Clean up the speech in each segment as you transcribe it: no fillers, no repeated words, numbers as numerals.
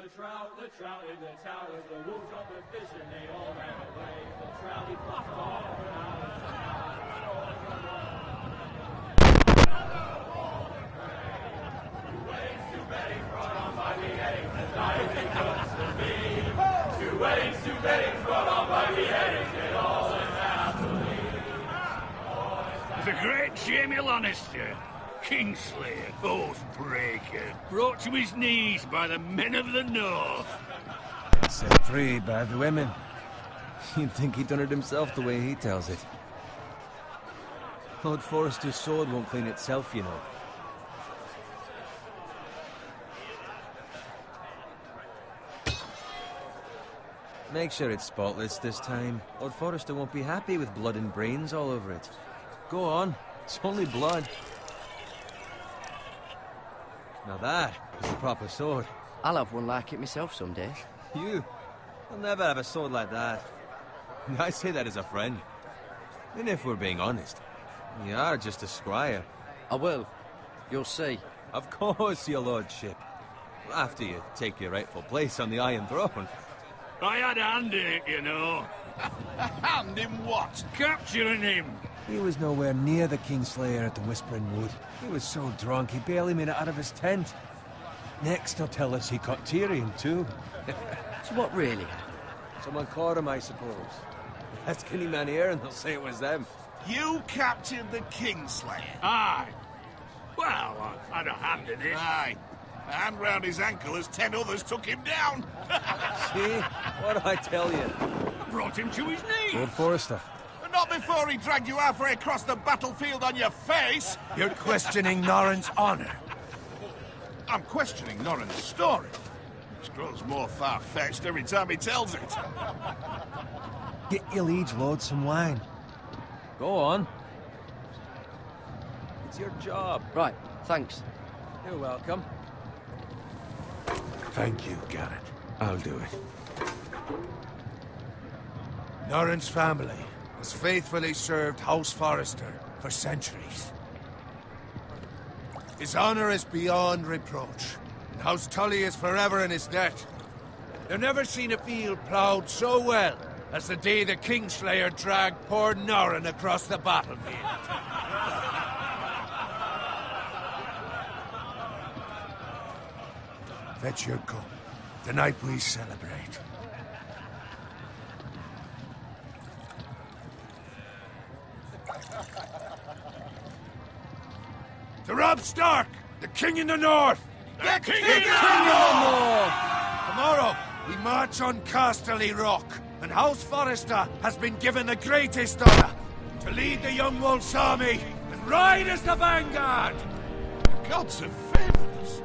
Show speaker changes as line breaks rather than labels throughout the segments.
the trout in the towers, the wolves on the fish and they all ran away. The trout he flopped off and out of two weddings brought on by beheadings, the diving comes to me. Two weddings brought on by beheadings, it all went happily.
The great Jamie Lannister, Kingslayer, Oathbreaker, brought to his knees by the men of the North.
Set free by the women. You'd think he'd done it himself the way he tells it. Lord Forrester's sword won't clean itself, you know. Make sure it's spotless this time. Lord Forrester won't be happy with blood and brains all over it. Go on, it's only blood. Now that is a proper sword.
I'll have one like it myself someday.
You? I'll never have a sword like that. I say that as a friend. And if we're being honest, you are just a squire.
I will. You'll see.
Of course, your lordship. After you take your rightful place on the Iron Throne.
I had a hand in it, you know.
Hand in what?
Capturing him.
He was nowhere near the Kingslayer at the Whispering Wood. He was so drunk he barely made it out of his tent. Next he'll tell us he caught Tyrion too.
So what really?
Someone caught him, I suppose. Ask any man here and they'll say it was them.
You captured the Kingslayer?
Aye. Well, I had a hand in it.
Aye. A hand round his ankle as 10 others took him down.
See? What do I tell you?
I brought him to his knees.
Lord Forrester.
But not before he dragged you halfway across the battlefield on your face.
You're questioning Norrin's honor.
I'm questioning Norrin's story. Which grows more far-fetched every time he tells it.
Get your liege lord some wine. Go on. It's your job.
Right, thanks.
You're welcome.
Thank you, Garrett. I'll do it. Norrin's family has faithfully served House Forrester for centuries. His honor is beyond reproach, and House Tully is forever in his debt. They've never seen a field ploughed so well as the day the Kingslayer dragged poor Norrin across the battlefield. Fetch your cup. Tonight we celebrate. To Robb Stark, the King in the North!
The King
in the North! Tomorrow, we march on Casterly Rock, and House Forrester has been given the greatest honor to lead the Young Wolf's army and ride as the vanguard!
The gods have favored us.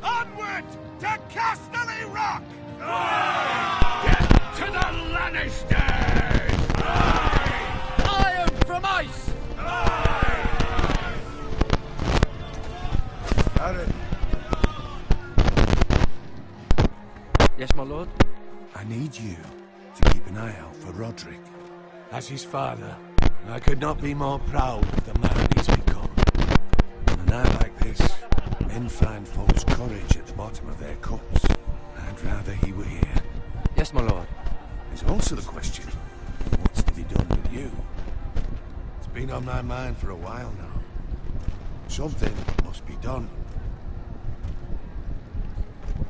Onward to Casterly Rock!
Get to the Lannisters!
Iron from ice!
Aaron,
Yes, my lord?
I need you to keep an eye out for Roderick. As his father, I could not be more proud of the man he's become. On a night like this, men find false courage at the bottom of their cups. I'd rather he were here.
Yes, my lord.
There's also the question, what's to be done with you? It's been on my mind for a while now. Something must be done.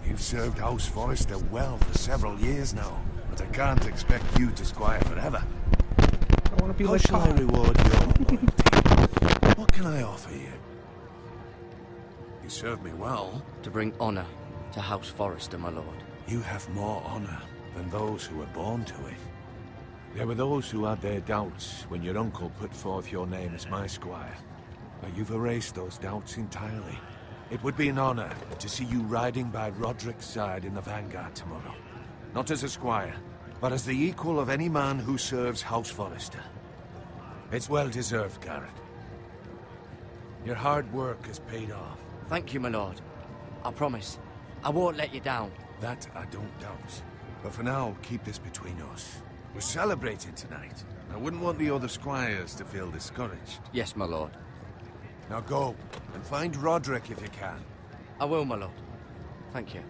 You've served House Forrester well for several years now, but I can't expect you to squire forever.
I want to be
How
like
shall I reward your loyalty? What can I offer you? You served me well.
To bring honor to House Forrester, my lord.
You have more honor than those who were born to it. There were those who had their doubts when your uncle put forth your name as my squire. But you've erased those doubts entirely. It would be an honor to see you riding by Roderick's side in the vanguard tomorrow. Not as a squire, but as the equal of any man who serves House Forrester. It's well deserved, Garrett. Your hard work has paid off.
Thank you, my lord. I promise. I won't let you down.
That I don't doubt. But for now, keep this between us. We're celebrating tonight. I wouldn't want the other squires to feel discouraged.
Yes, my lord.
Now go, and find Roderick if you can.
I will, my lord. Thank you.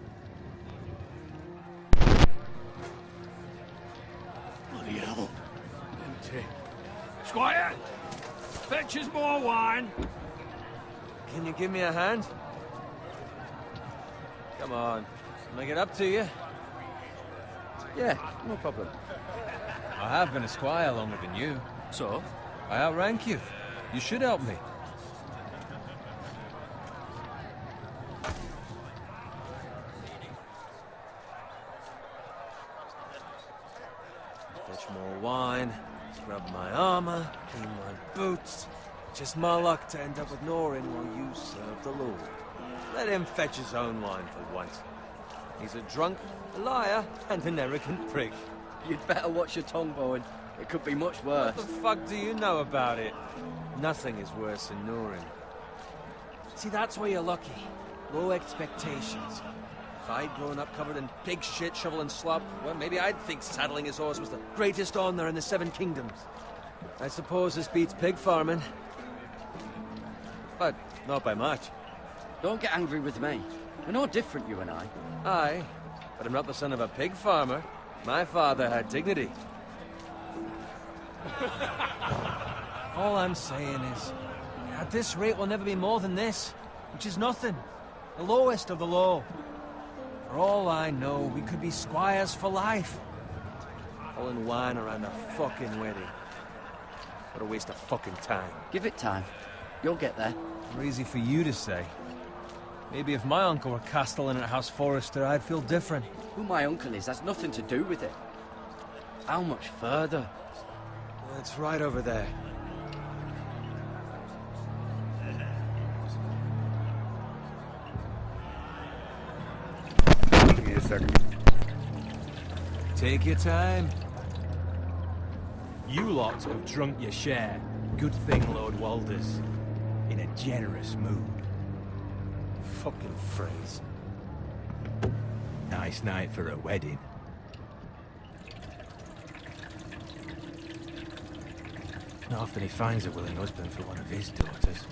pity. Squire, fetch us more wine.
Can you give me a hand? Come on. Make it up to you.
Yeah, no problem.
I have been a squire longer than you.
So?
I outrank you. You should help me. Fetch more wine, scrub my armor, clean my boots. Just my luck to end up with Norin while you serve the Lord. Let him fetch his own wine for once. He's a drunk, a liar, and an arrogant prick.
You'd better watch your tongue, Bowen. It could be much worse.
What the fuck do you know about it? Nothing is worse than Norin. See, that's where you're lucky. Low expectations. If I'd grown up covered in pig shit, shovel and slop, well, maybe I'd think saddling his horse was the greatest honor in the Seven Kingdoms. I suppose this beats pig farming. But not by much.
Don't get angry with me. We're no different, you and I.
Aye, but I'm not the son of a pig farmer. My father had dignity. All I'm saying is, at this rate we'll never be more than this, which is nothing. The lowest of the low. For all I know, we could be squires for life. Pulling wine around a fucking wedding. What a waste of fucking time.
Give it time. You'll get there.
More easy for you to say. Maybe if my uncle were castellan at House Forrester, I'd feel different.
Who my uncle is has nothing to do with it. How much further?
It's right over there.
Give me a second.
Take your time.
You lot have drunk your share. Good thing Lord Walder's in a generous mood.
Fucking phrase.
Nice night for a wedding. Not often he finds a willing husband for one of his daughters.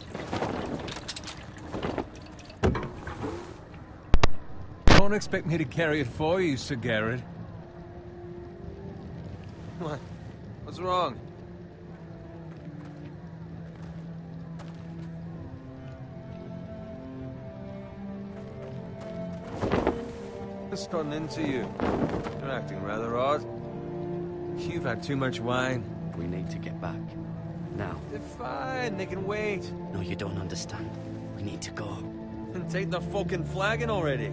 Don't expect me to carry it for you, Sir Garrett. What? What's wrong? What's gotten into you? You're acting rather odd. You've had too much wine.
We need to get back. Now.
They're fine, they can wait.
No, you don't understand. We need to go.
And take the fucking flagon already.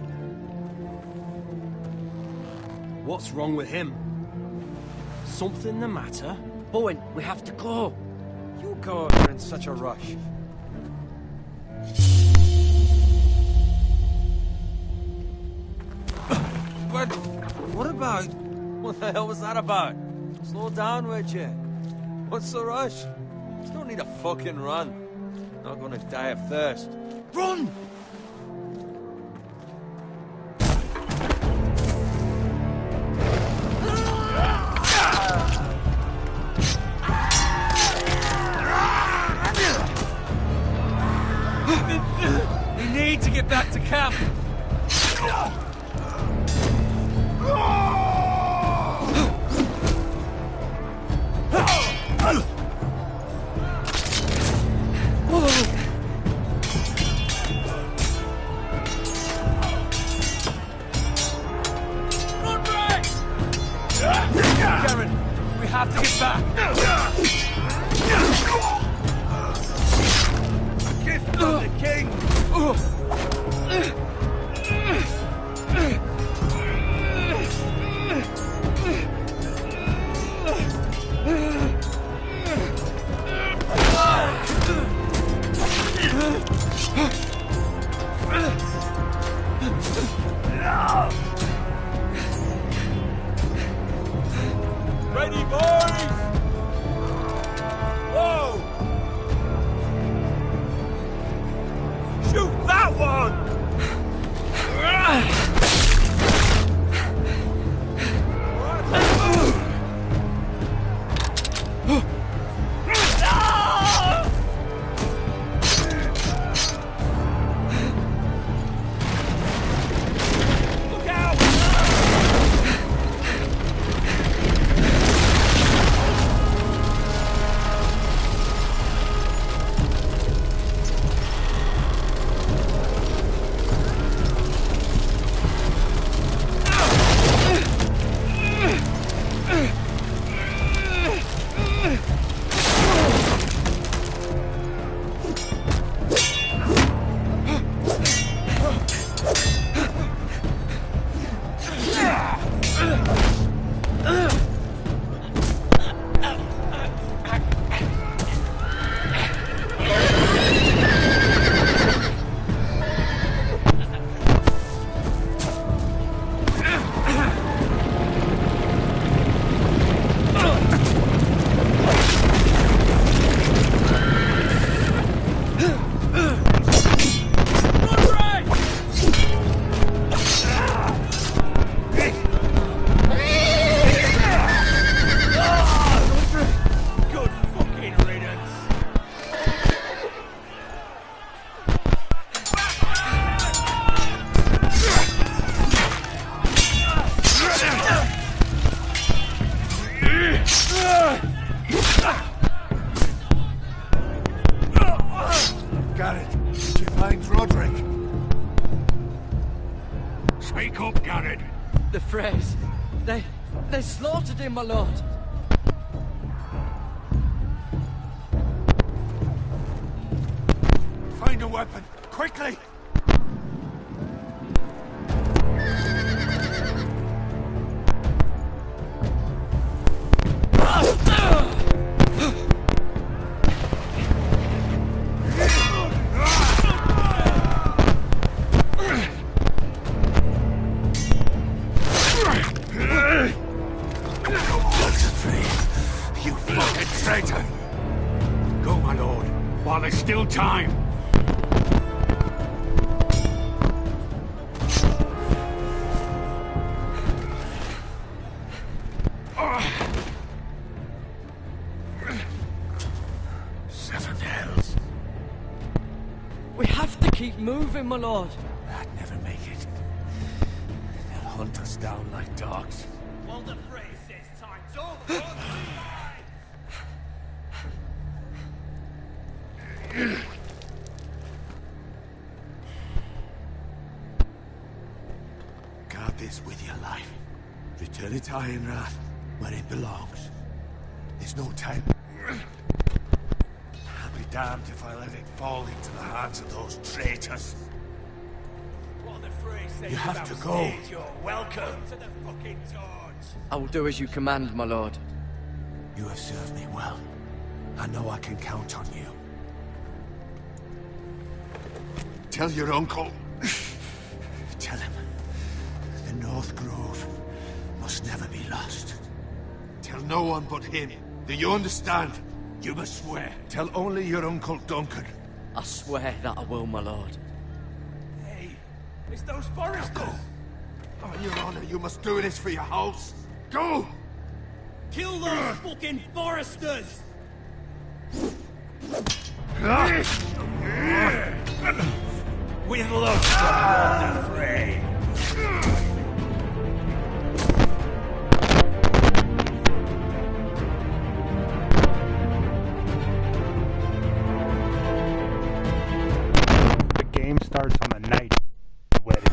What's wrong with him? Something the matter?
Bowen, we have to go.
You go if you're in such a rush. But what about... What the hell was that about? Slow down, would you? What's the rush? There's no need to fucking run. Not gonna die of thirst. Run! We need to get back to camp. Garen, we have to get back. Gift of the king. Ready, boys! Whoa! Shoot that one!
They slaughtered him, my lord.
Find a weapon, quickly! You fucking traitor! Go, my lord, while there's still time. Seven hells.
We have to keep moving, my lord.
I'd never make it. They'll hunt us down like dogs.
Well, the phrase says time's over.
Guard this with your life. Return it to Ironrath, where it belongs. There's no time. I'll be damned if I let it fall into the hands of those traitors.
What the phrase says
You have
about
to go.
stage, you're welcome to the fucking torch.
I will do as you command, my lord.
You have served me well. I know I can count on you. Tell your uncle. Tell him the North Grove must never be lost. Tell no one but him. Do you understand? You must swear. Tell only your Uncle Duncan.
I swear that I will, my lord.
Hey, it's those foresters.
Go. On your honor, you must do this for your house. Go!
Kill those fucking foresters. With love from the fray.
The game starts on the night of the wedding.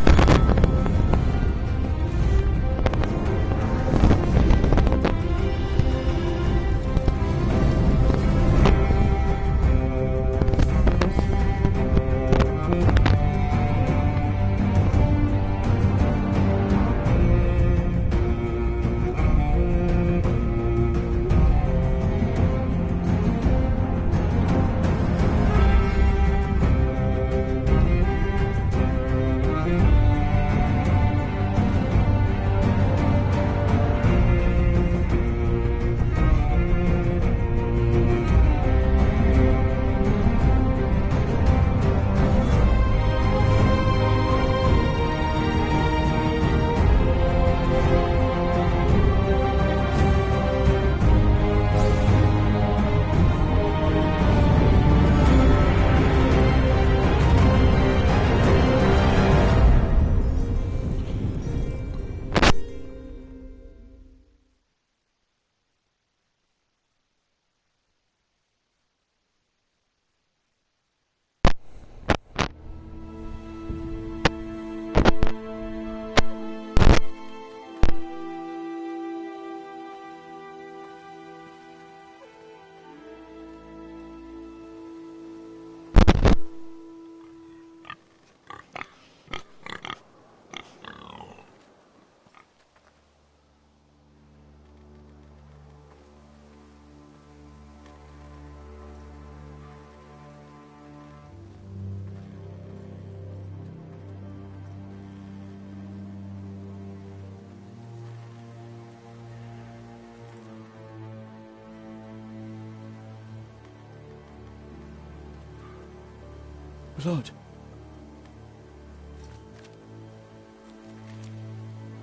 Lord.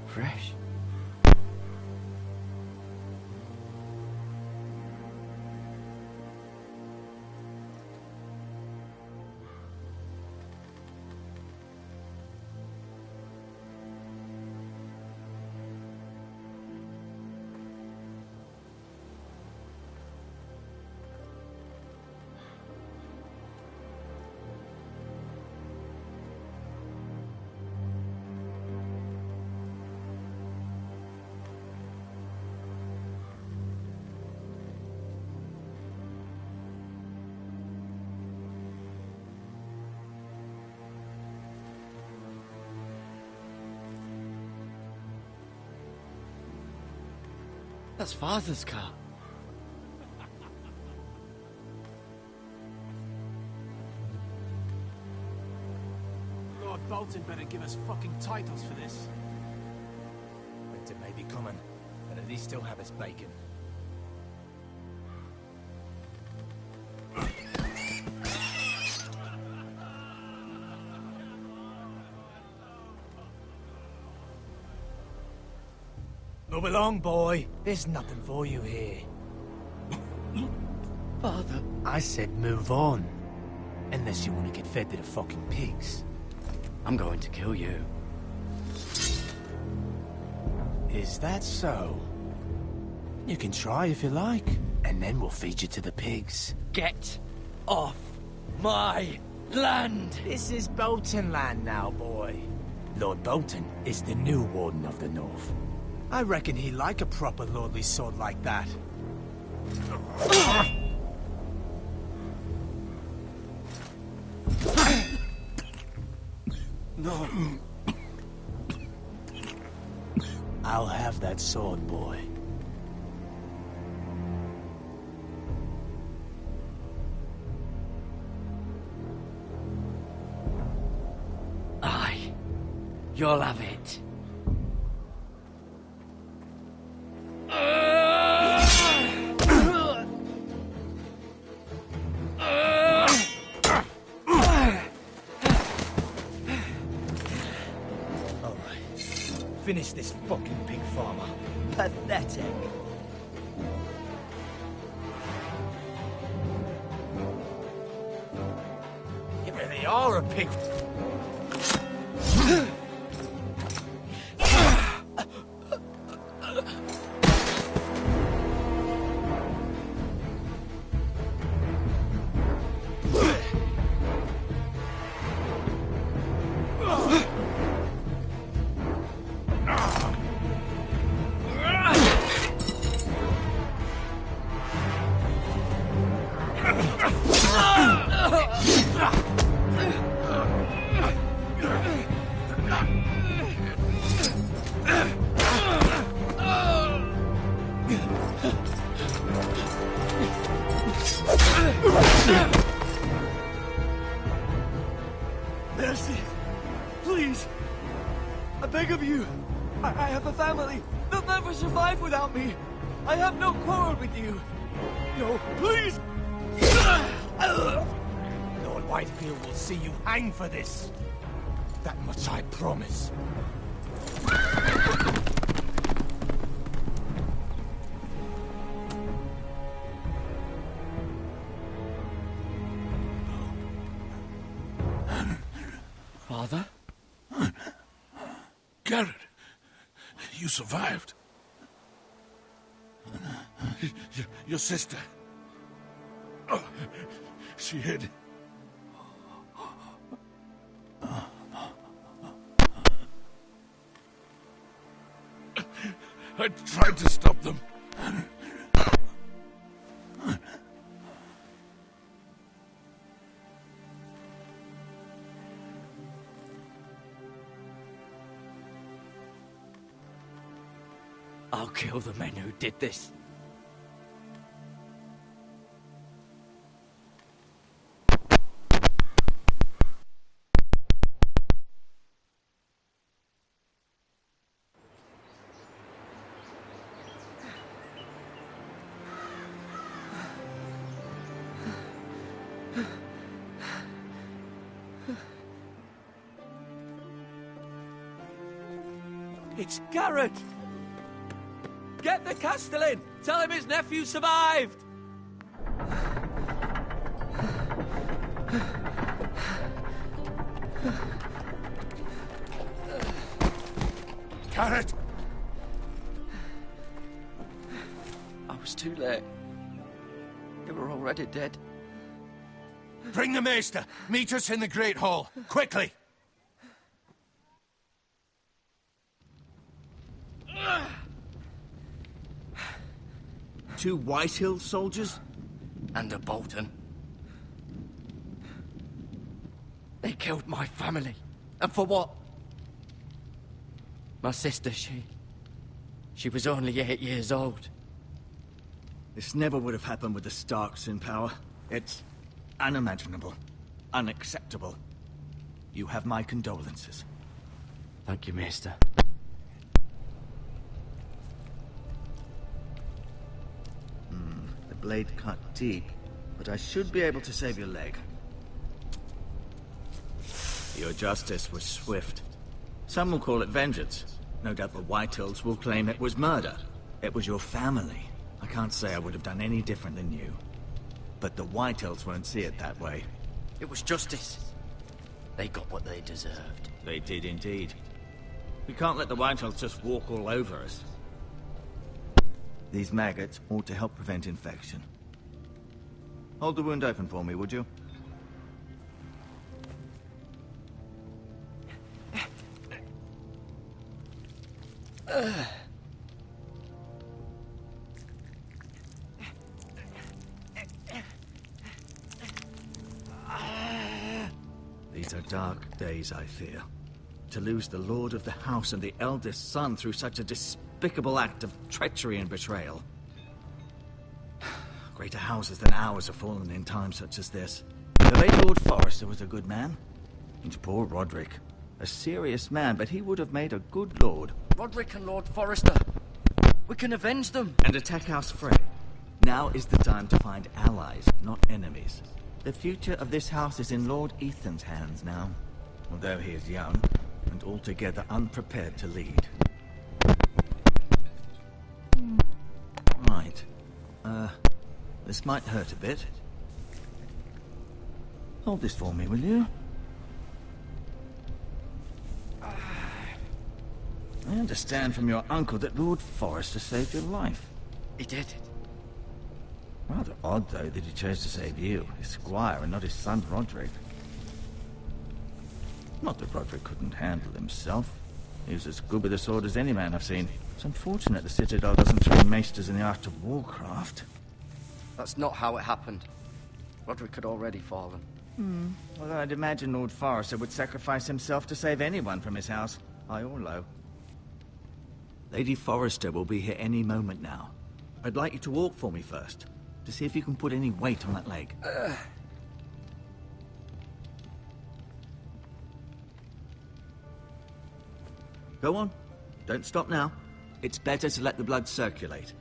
Fresh. That's Father's car.
Lord Bolton better give us fucking titles for this.
Winter may be coming, but at least still have his bacon. Move along, boy. There's nothing for you here.
Father.
I said move on. Unless you want to get fed to the fucking pigs.
I'm going to kill you.
Is that so? You can try if you like, and then we'll feed you to the pigs.
Get off my land!
This is Bolton land now, boy. Lord Bolton is the new Warden of the North. I reckon he'd like a proper lordly sword like that.
No.
I'll have that sword, boy.
Aye. You'll have it.
Finish this fucking pig farmer.
Pathetic.
You really are a pig.
Mercy! Please! I beg of you! I have a family! They'll never survive without me! I have no quarrel with you! No, please!
Lord Whitefield will see you hang for this. That much I promise.
Father?
Garrett, you survived. Your sister. Oh, she hid. I tried to stop them.
I'll kill the men who did this.
It's Garrett! Get the Castellan! Tell him his nephew survived!
Garrett!
I was too late. You were already dead.
Bring the maester. Meet us in the Great Hall. Quickly!
Two Whitehill soldiers?
And a Bolton. They killed my family. And for what? My sister, she was only 8 years old.
This never would have happened with the Starks in power. It's unimaginable. Unacceptable. You have my condolences.
Thank you, Maester.
The blade cut deep, but I should be able to save your leg. Your justice was swift. Some will call it vengeance. No doubt the Whitehills will claim it was murder. It was your family. I can't say I would have done any different than you. But the Whitehills won't see it that way.
It was justice. They got what they deserved.
They did indeed. We can't let the Whitehills just walk all over us. These maggots ought to help prevent infection. Hold the wound open for me, would you? These are dark days, I fear. To lose the lord of the house and the eldest son through such a despicable act of treachery and betrayal. Greater houses than ours have fallen in times such as this. The late Lord Forrester was a good man. And poor Roderick. A serious man, but he would have made a good lord.
Roderick and Lord Forrester. We can avenge them.
And attack House Frey. Now is the time to find allies, not enemies. The future of this house is in Lord Ethan's hands now. Although he is young, and altogether unprepared to lead. Right. This might hurt a bit. Hold this for me, will you? I understand from your uncle that Lord Forrester saved your life.
He did.
Rather odd, though, that he chose to save you, his squire, and not his son Roderick. Not that Roderick couldn't handle himself. He was as good with a sword as any man I've seen. It's unfortunate the Citadel doesn't train maesters in the art of warcraft.
That's not how it happened. Roderick had already fallen.
Well, I'd imagine Lord Forrester would sacrifice himself to save anyone from his house, high or low. Lady Forrester will be here any moment now. I'd like you to walk for me first, to see if you can put any weight on that leg. Go on. Don't stop now. It's better to let the blood circulate.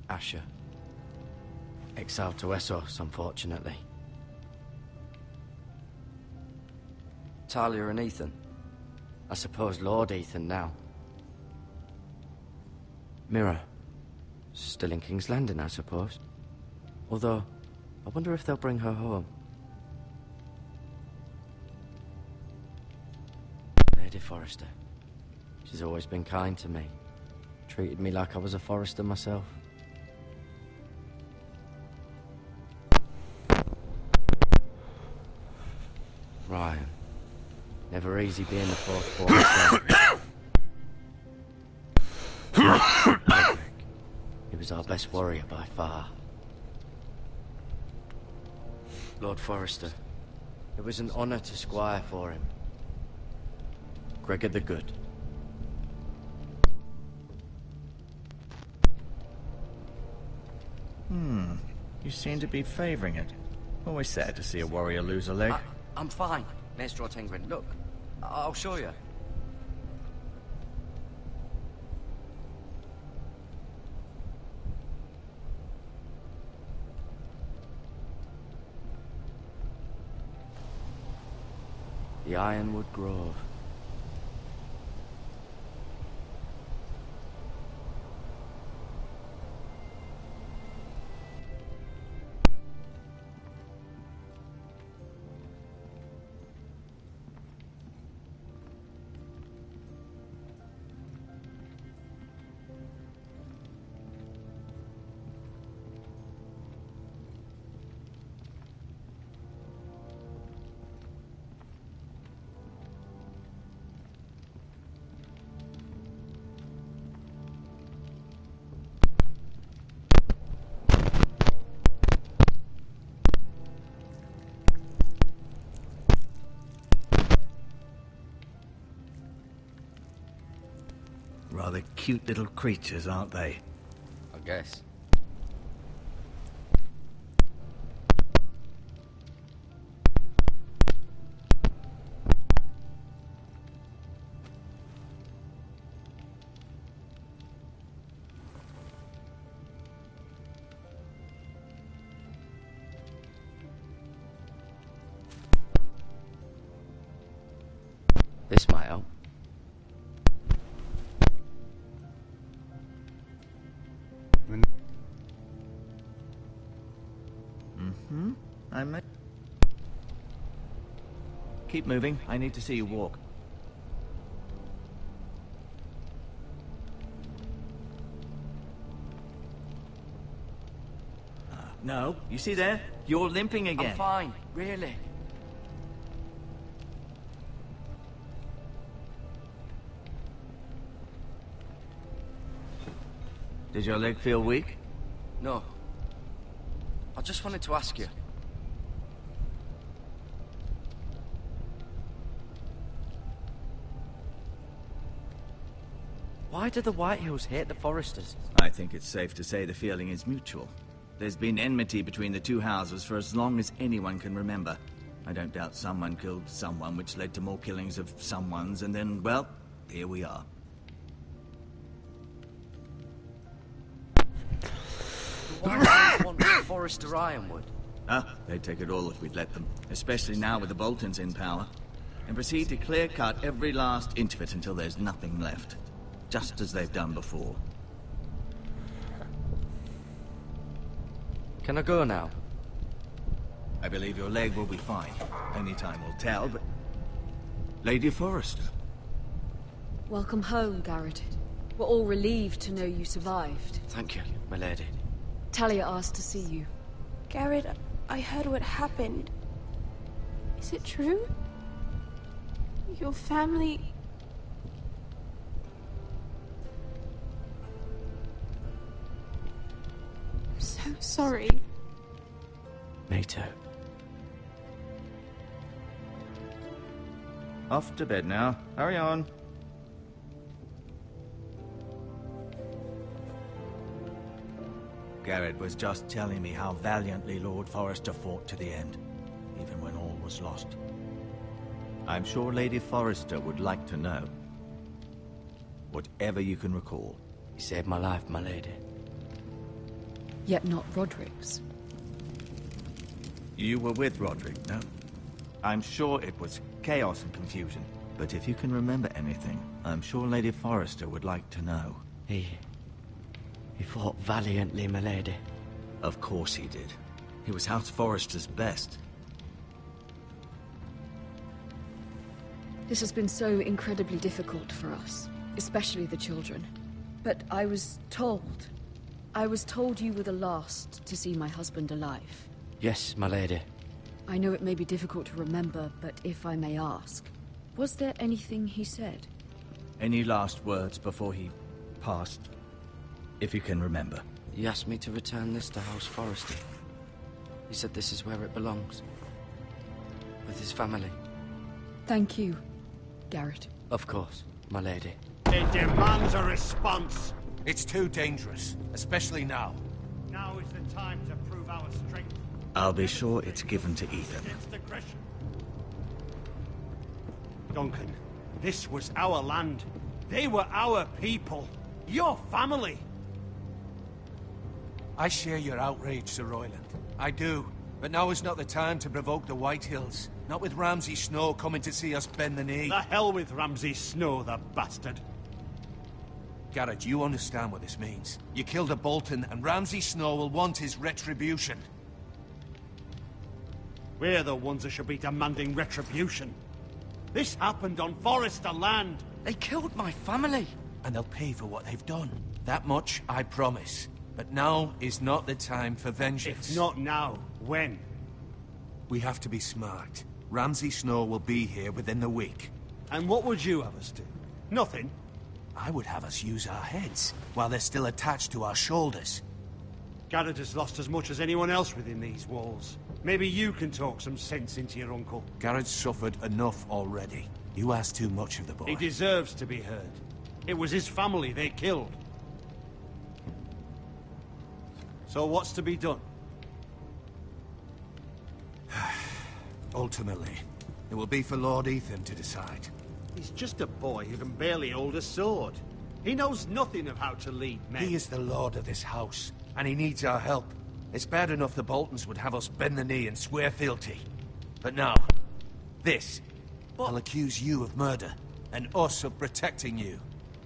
Asher. Exiled to Essos, unfortunately. Talia and Ethan. I suppose Lord Ethan now. Mira. Still in King's Landing, I suppose. Although, I wonder if they'll bring her home. Lady Forrester. She's always been kind to me. Treated me like I was a Forrester myself. Ryan. Never easy being the fourth born son. Roderick. He was our best warrior by far. Lord Forrester. It was an honor to squire for him. Gregor the Good.
You seem to be favoring it. Always sad to see a warrior lose a leg.
I'm fine, Maester Ortengrin. Look, I'll show you. The Ironwood Grove.
rather cute little creatures, aren't they?
I guess. This might help.
Keep moving. I need to see you walk. No, you see there? You're limping again.
I'm fine, really.
Does your leg feel weak?
No. I just wanted to ask you. Why do the Whitehills hate the Foresters?
I think it's safe to say the feeling is mutual. There's been enmity between the two houses for as long as anyone can remember. I don't doubt someone killed someone, which led to more killings of someones, and then, well, here we are.
The Whitehills want Forester Ironwood.
They'd take it all if we'd let them, especially now with the Boltons in power, and proceed to clear-cut every last inch of it until there's nothing left, just as they've done before.
Can I go now?
I believe your leg will be fine. Only time will tell, but... Lady Forrester.
Welcome home, Garrett. We're all relieved to know you survived.
Thank you, my lady.
Talia asked to see you.
Garrett, I heard what happened. Is it true? Your family... I'm so sorry.
Me too.
Off to bed now. Hurry on. Garrett was just telling me how valiantly Lord Forrester fought to the end, even when all was lost. I'm sure Lady Forrester would like to know. Whatever you can recall.
You saved my life, my lady.
Yet not Roderick's.
You were with Roderick, no? I'm sure it was chaos and confusion. But if you can remember anything, I'm sure Lady Forrester would like to know.
He fought valiantly, my lady.
Of course he did. He was House Forrester's best.
This has been so incredibly difficult for us, especially the children. But I was told you were the last to see my husband alive.
Yes, my lady.
I know it may be difficult to remember, but if I may ask, was there anything he said?
Any last words before he passed? If you can remember.
He asked me to return this to House Forrester. He said this is where it belongs. With his family.
Thank you, Garrett.
Of course, my lady.
It demands a response.
It's too dangerous, especially now.
Now is the time to prove our strength.
I'll be sure it's given to Ethan.
Against aggression. Duncan, this was our land. They were our people. Your family.
I share your outrage, Sir Royland. I do. But now is not the time to provoke the Whitehills. Not with Ramsay Snow coming to see us bend the knee.
The hell with Ramsay Snow, the bastard.
Garrett, you understand what this means. You killed a Bolton, and Ramsay Snow will want his retribution.
We're the ones that should be demanding retribution. This happened on Forester land.
They killed my family.
And they'll pay for what they've done. That much, I promise. But now is not the time for vengeance.
If not now, when?
We have to be smart. Ramsay Snow will be here within the week.
And what would you have us do? Nothing?
I would have us use our heads, while they're still attached to our shoulders.
Garrett has lost as much as anyone else within these walls. Maybe you can talk some sense into your uncle.
Garrett's suffered enough already. You ask too much of the boy.
He deserves to be heard.
It was his family they killed. So what's to be done?
Ultimately, it will be for Lord Ethan to decide.
He's just a boy who can barely hold a sword. He knows nothing of how to lead men.
He is the lord of this house, and he needs our help. It's bad enough the Boltons would have us bend the knee and swear fealty. But now, this. I'll accuse you of murder, and us of protecting you.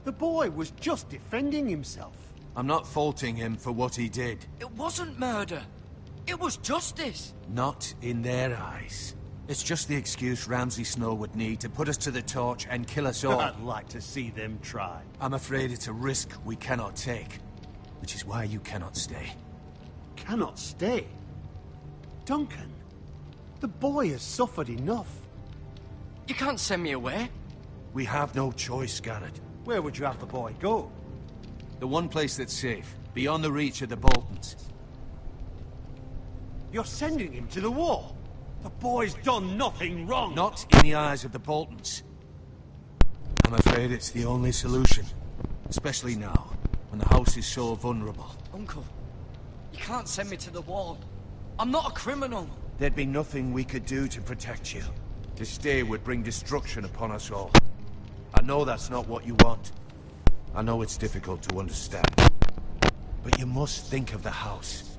The boy was just defending himself.
I'm not faulting him for what he did.
It wasn't murder. It was justice.
Not in their eyes. It's just the excuse Ramsay Snow would need to put us to the torch and kill us all.
I'd like to see them try.
I'm afraid it's a risk we cannot take, which is why you cannot stay.
Cannot stay? Duncan, the boy has suffered enough.
You can't send me away.
We have no choice, Garrett.
Where would you have the boy go?
The one place that's safe, beyond the reach of the Boltons.
You're sending him to the war? The boy's done nothing wrong.
Not in the eyes of the Boltons. I'm afraid it's the only solution. Especially now, when the house is so vulnerable.
Uncle, you can't send me to the wall. I'm not a criminal.
There'd be nothing we could do to protect you. To stay would bring destruction upon us all. I know that's not what you want. I know it's difficult to understand. But you must think of the house.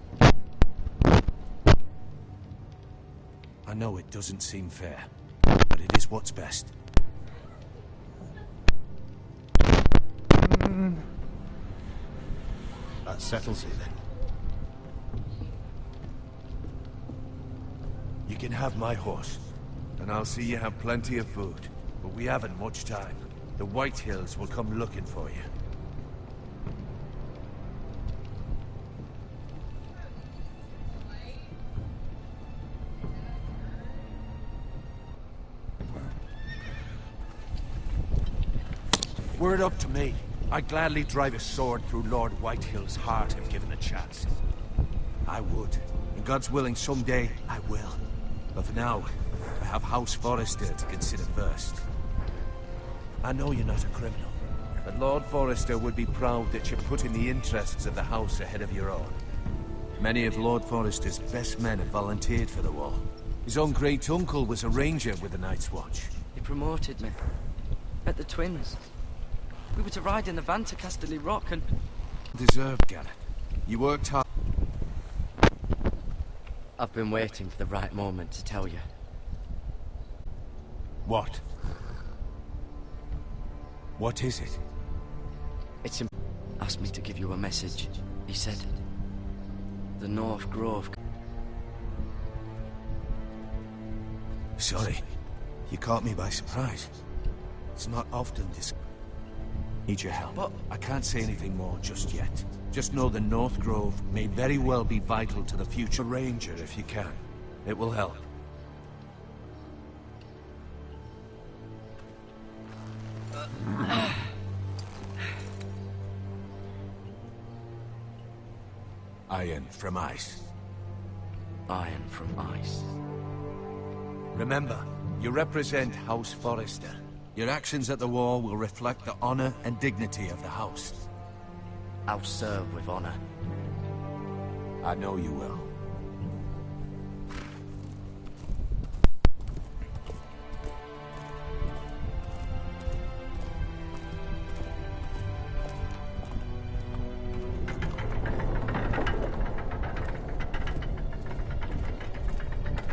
I know it doesn't seem fair, but it is what's best.
That settles it then.
You can have my horse, and I'll see you have plenty of food. But we haven't much time. The White Hills will come looking for you. Were it up to me, I'd gladly drive a sword through Lord Whitehill's heart if given a chance. I would. And God's willing, someday I will. But for now, I have House Forrester to consider first. I know you're not a criminal, but Lord Forrester would be proud that you're putting the interests of the house ahead of your own. Many of Lord Forrester's best men have volunteered for the war. His own great-uncle was a ranger with the Night's Watch.
He promoted me. Met the twins. We were to ride in the van to Casterly Rock and...
Deserved, Garrett. You worked hard.
I've been waiting for the right moment to tell you.
What? What is it?
It's asked me to give you a message. He said... The North Grove...
Sorry. You caught me by surprise. It's not often this... Need your help.
But
I can't say anything more just yet. Just know the North Grove may very well be vital to the future. Ranger, if you can. It will help. Iron from ice.
Iron from ice.
Remember, you represent House Forrester. Your actions at the war will reflect the honor and dignity of the house.
I'll serve with honor.
I know you will.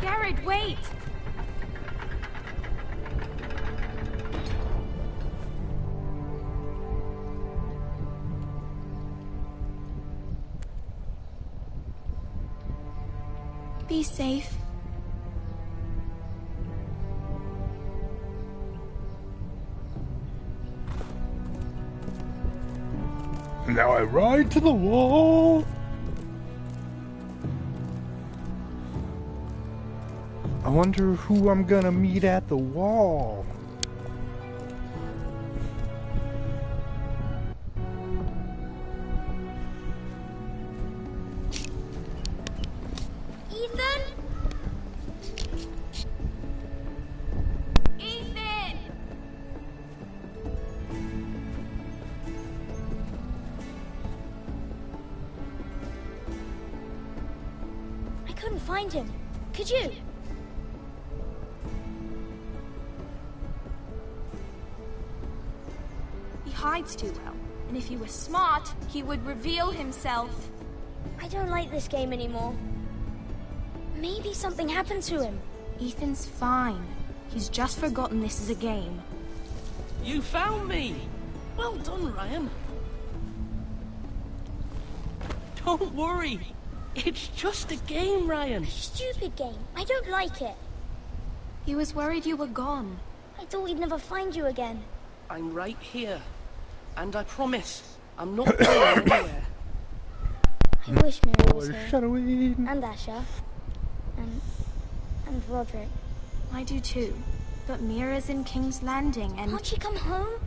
Garrett, wait! Be safe.
Now I ride to the wall. I wonder who I'm gonna meet at the wall.
Ethan? Ethan!
couldn't find him. Could you?
He hides too well, and if he were smart, he would reveal himself.
I don't like this game anymore. Maybe something happened to him.
Ethan's fine. He's just forgotten this is a game.
You found me! Well done, Ryan. Don't worry. It's just a game, Ryan.
Stupid game. I don't like it.
He was worried you were gone.
I thought we'd never find you again.
I'm right here. And I promise, I'm not going anywhere.
I wish Mira was here.
Foreshadowing.
And Asher. And Roderick.
I do too. But Mira's in King's Landing and...
Can't she come home?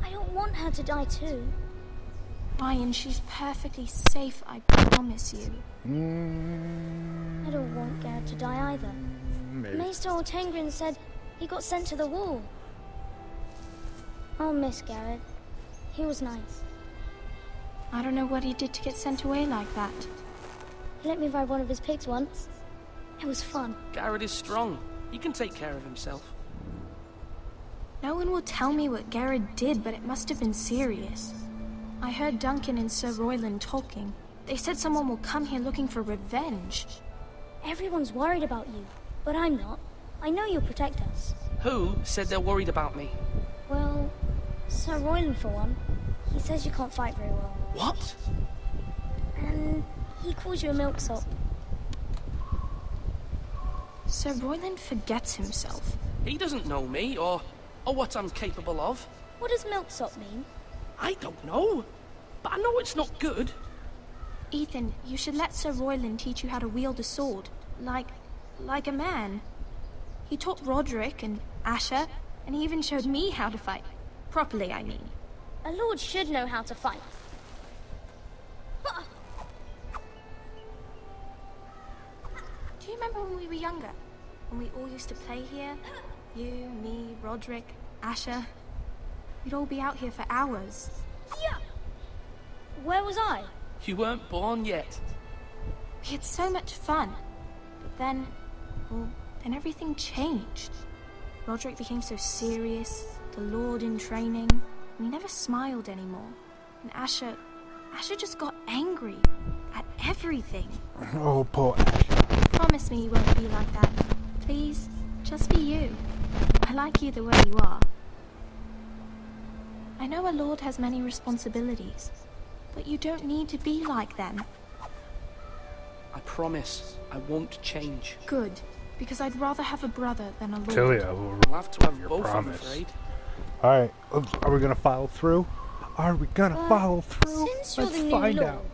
I don't want her to die too.
Ryan, she's perfectly safe, I promise you.
I don't want Garrett to die either. Maester Ortengrin said he got sent to the wall. I'll miss Garrett. He was nice.
I don't know what he did to get sent away like that.
He let me ride one of his pigs once. It was fun.
Garrett is strong. He can take care of himself.
No one will tell me what Garrett did, but it must have been serious. I heard Duncan and Sir Royland talking. They said someone will come here looking for revenge.
Everyone's worried about you, but I'm not. I know you'll protect us.
Who said they're worried about me?
Well, Sir Royland for one. He says you can't fight very well.
What?
And he calls you a milksop.
Sir Royland forgets himself.
He doesn't know me, or what I'm capable of.
What does milksop mean?
I don't know, but I know it's not good.
Ethan, you should let Sir Royland teach you how to wield a sword. Like a man. He taught Roderick and Asher, and he even showed me how to fight. Properly, I mean.
A lord should know how to fight.
Do you remember when we were younger? When we all used to play here? You, me, Roderick, Asher. We'd all be out here for hours.
Yeah. Where was I?
You weren't born yet.
We had so much fun. But then everything changed. Roderick became so serious, the Lord in training, and he never smiled anymore. And Asher just got angry at everything.
Oh, poor Asher.
Promise me you won't be like that. Please, just be you. I like you the way you are. I know a lord has many responsibilities, but you don't need to be like them.
I promise I won't change.
Good, because I'd rather have a brother than a lord.
Tillia,
I'll have to have
your
both,
promise.
I'm afraid.
Alright, are we gonna follow through? Are we gonna follow through?
Since you're
Let's
the new
find
lord,
out.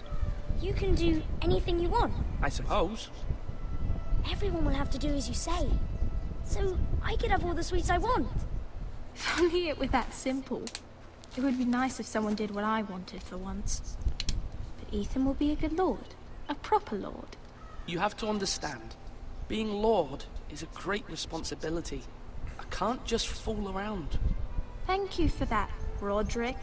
you can do anything you want.
I suppose.
Everyone will have to do as you say. So I could have all the sweets I want.
If only it were that simple. It would be nice if someone did what I wanted for once. But Ethan will be a good lord. A proper lord.
You have to understand, being lord is a great responsibility. I can't just fool around.
Thank you for that, Roderick.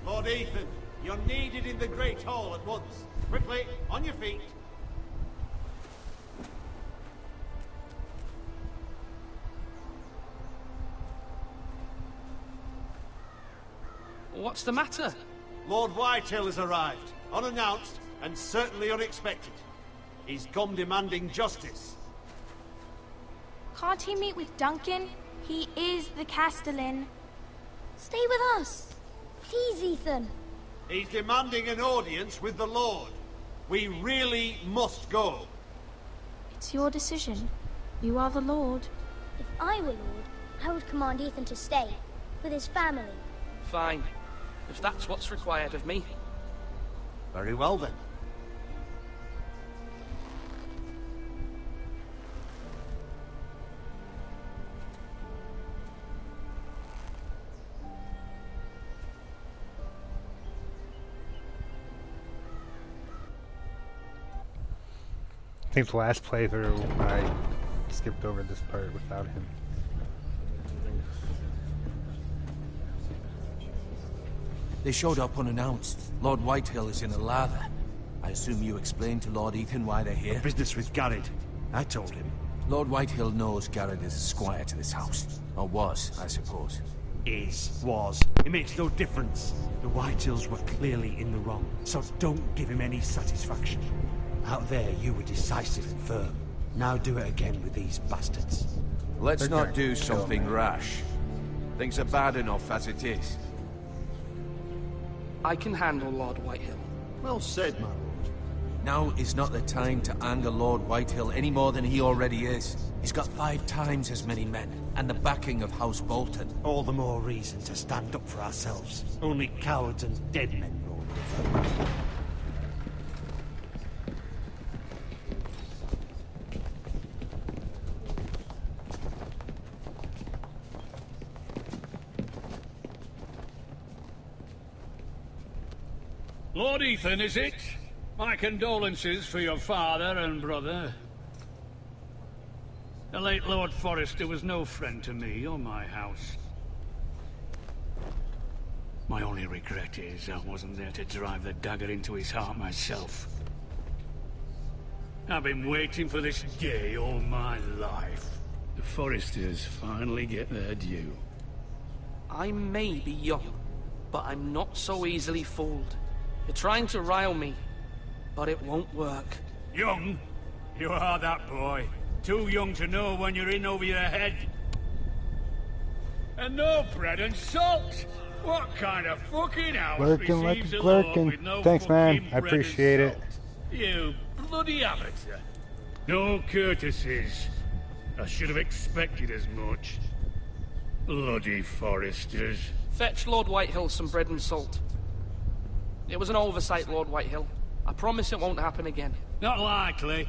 Lord Ethan, you're needed in the Great Hall at once. Quickly, on your feet.
What's the matter?
Lord Whitehill has arrived, unannounced and certainly unexpected. He's come demanding justice.
Can't he meet with Duncan? He is the Castellan.
Stay with us. Please, Ethan.
He's demanding an audience with the Lord. We really must go.
It's your decision. You are the Lord.
If I were Lord, I would command Ethan to stay, with his family.
Fine. If that's what's required of me.
Very well then.
I think the last playthrough, I skipped over this part without him.
They showed up unannounced. Lord Whitehill is in a lather.
I assume you explained to Lord Ethan why they're here?
Business with Garrett. I told him.
Lord Whitehill knows Garrett is a squire to this house. Or was, I suppose.
Was. It makes no difference. The Whitehills were clearly in the wrong, so don't give him any satisfaction. Out there, you were decisive and firm. Now do it again with these bastards.
Let's not do something rash. Things are bad enough as it is.
I can handle Lord Whitehill.
Well said, my lord.
Now is not the time to anger Lord Whitehill any more than he already is. He's got 5 times as many men, and the backing of House Bolton.
All the more reason to stand up for ourselves. Only cowards and dead men roll over.
Lord Ethan, is it? My condolences for your father and brother. The late Lord Forrester was no friend to me or my house. My only regret is I wasn't there to drive the dagger into his heart myself. I've been waiting for this day all my life. The Forresters finally get their due.
I may be young, but I'm not so easily fooled. You're trying to rile me, but it won't work.
Young? You are that boy. Too young to know when you're in over your head. And no bread and salt! What kind of fucking house
Lurking like
receives
a
a lord
glurkin.
with no
Thanks, man.
fucking
I
bread and
appreciate it.
salt? You bloody amateur. No courtesies. I should have expected as much. Bloody Forresters.
Fetch Lord Whitehill some bread and salt. It was an oversight, Lord Whitehill. I promise it won't happen again.
Not likely.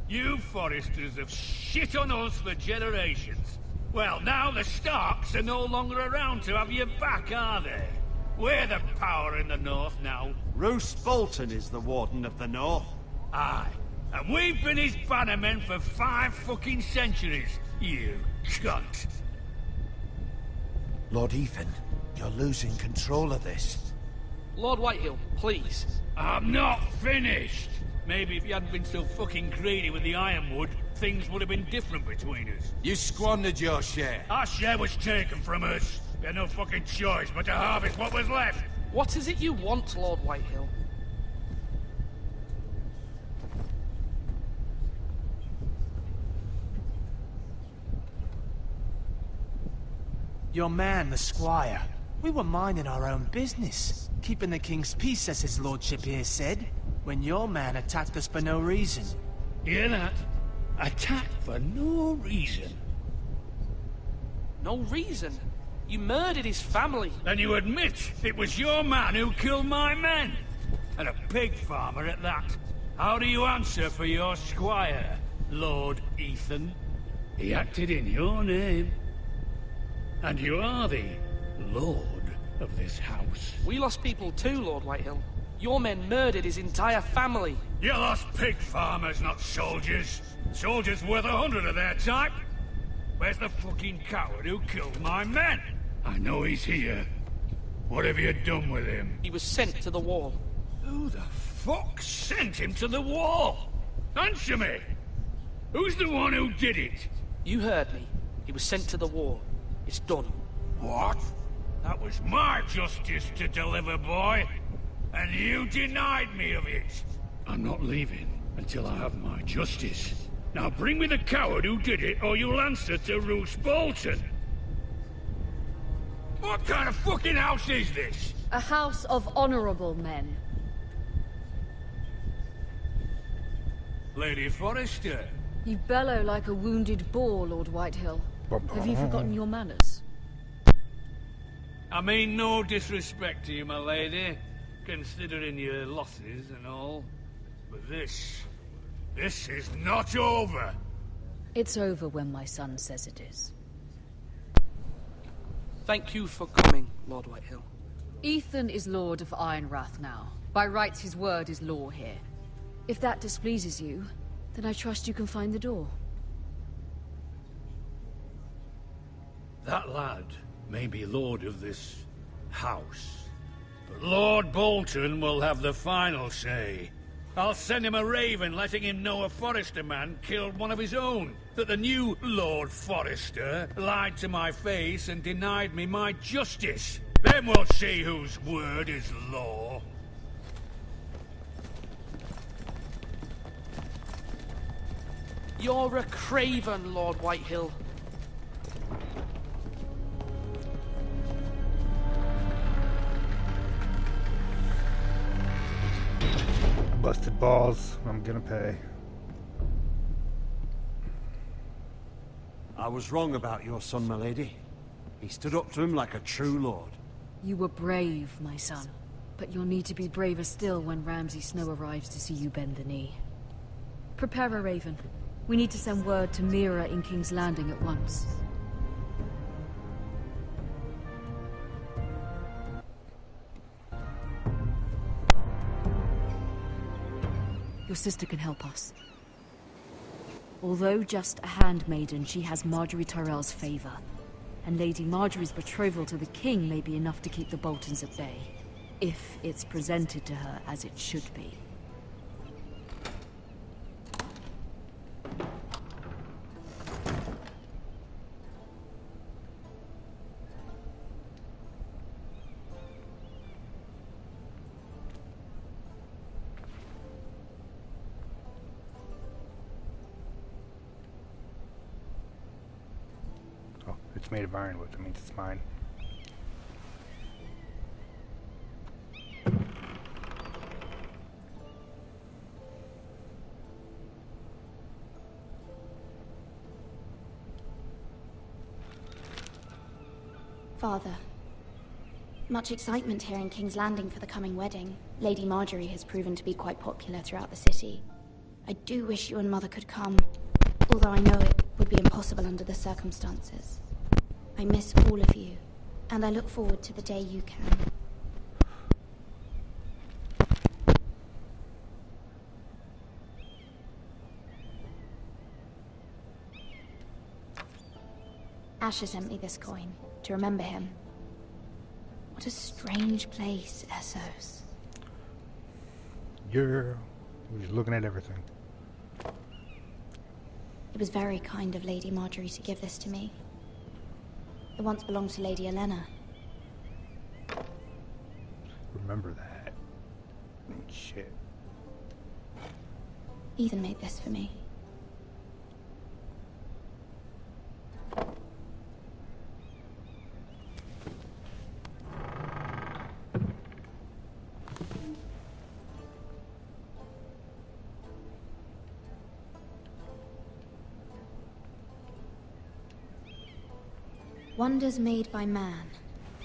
You Forresters have shit on us for generations. Well, now the Starks are no longer around to have your back, are they? We're the power in the north now.
Roose Bolton is the Warden of the North.
Aye. And we've been his bannermen for 5 fucking centuries, you cunt.
Lord Ethan, you're losing control of this.
Lord Whitehill, please.
I'm not finished. Maybe if you hadn't been so fucking greedy with the ironwood, things would have been different between us.
You squandered your share.
Our share was taken from us. We had no fucking choice but to harvest what was left.
What is it you want, Lord Whitehill?
Your man, the squire. We were minding our own business, keeping the king's peace, as his lordship here said, when your man attacked us for no reason.
Hear that? Attacked for no reason.
No reason? You murdered his family.
Then you admit it was your man who killed my men. And a pig farmer at that. How do you answer for your squire, Lord Ethan? He acted in your name. And you are the lord of this house.
We lost people too, Lord Whitehill. Your men murdered his entire family.
You lost pig farmers, not soldiers. Soldiers worth 100 of their type. Where's the fucking coward who killed my men? I know he's here. What have you done with him?
He was sent to the wall.
Who the fuck sent him to the wall? Answer me! Who's the one who did it?
You heard me. He was sent to the wall. It's done.
What? That was my justice to deliver, boy. And you denied me of it. I'm not leaving until I have my justice. Now bring me the coward who did it, or you'll answer to Roose Bolton. What kind of fucking house is this?
A house of honorable men.
Lady Forrester.
You bellow like a wounded boar, Lord Whitehill. Have you forgotten your manners?
I mean no disrespect to you, my lady, considering your losses and all. But this is not over.
It's over when my son says it is.
Thank you for coming, Lord Whitehill.
Ethan is Lord of Ironrath now. By rights, his word is law here. If that displeases you, then I trust you can find the door.
That lad may be lord of this house, but Lord Bolton will have the final say. I'll send him a raven letting him know a Forrester man killed one of his own. That the new Lord Forrester lied to my face and denied me my justice. Then we'll see whose word is law.
You're a craven, Lord Whitehill.
Busted balls. I'm gonna pay.
I was wrong about your son, my lady. He stood up to him like a true lord.
You were brave, my son. But you'll need to be braver still when Ramsay Snow arrives to see you bend the knee. Prepare a raven. We need to send word to Mira in King's Landing at once. Your sister can help us. Although just a handmaiden, she has Marjorie Tyrell's favor. And Lady Marjorie's betrothal to the king may be enough to keep the Boltons at bay. If it's presented to her as it should be.
Oh, it's made of ironwood. That means it's mine.
Father, much excitement here in King's Landing for the coming wedding. Lady Marjorie has proven to be quite popular throughout the city. I do wish you and Mother could come, although I know it would be impossible under the circumstances. I miss all of you, and I look forward to the day you can. Asher sent me this coin, to remember him. What a strange place, Essos.
You're just looking at everything.
It was very kind of Lady Marjorie to give this to me. It once belonged to Lady Elena.
Remember that. Shit.
Ethan made this for me. Wonders Made by Man,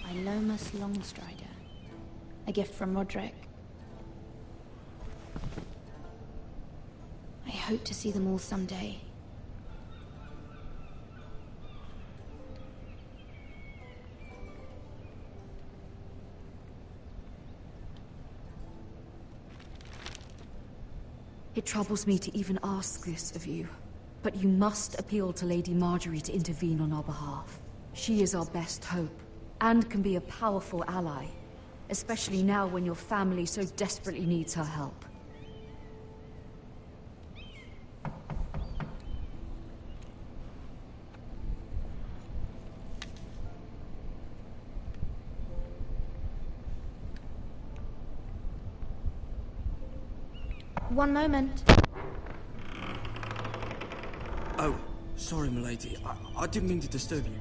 by Lomas Longstrider. A gift from Roderick. I hope to see them all someday.
It troubles me to even ask this of you, but you must appeal to Lady Marjorie to intervene on our behalf. She is our best hope, and can be a powerful ally, especially now when your family so desperately needs her help.
One moment.
Oh, sorry, milady. I didn't mean to disturb you.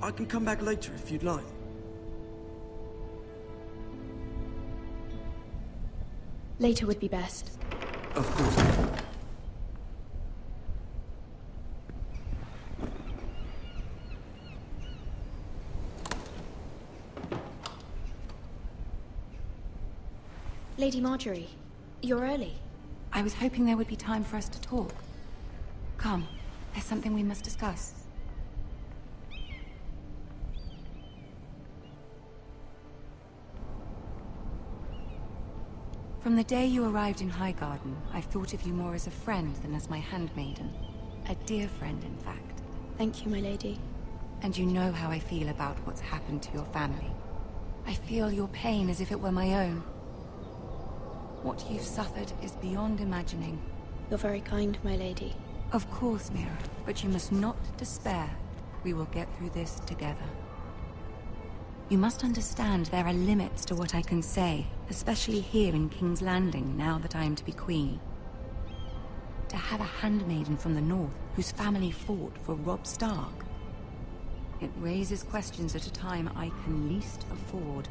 I can come back later if you'd like.
Later would be best.
Of course.
Lady Marjorie, you're early.
I was hoping there would be time for us to talk. Come, there's something we must discuss. From the day you arrived in Highgarden, I've thought of you more as a friend than as my handmaiden. A dear friend, in fact.
Thank you, my lady.
And you know how I feel about what's happened to your family. I feel your pain as if it were my own. What you've suffered is beyond imagining.
You're very kind, my lady.
Of course, Mira, but you must not despair. We will get through this together. You must understand there are limits to what I can say, especially here in King's Landing, now that I am to be queen. To have a handmaiden from the north whose family fought for Robb Stark. It raises questions at a time I can least afford.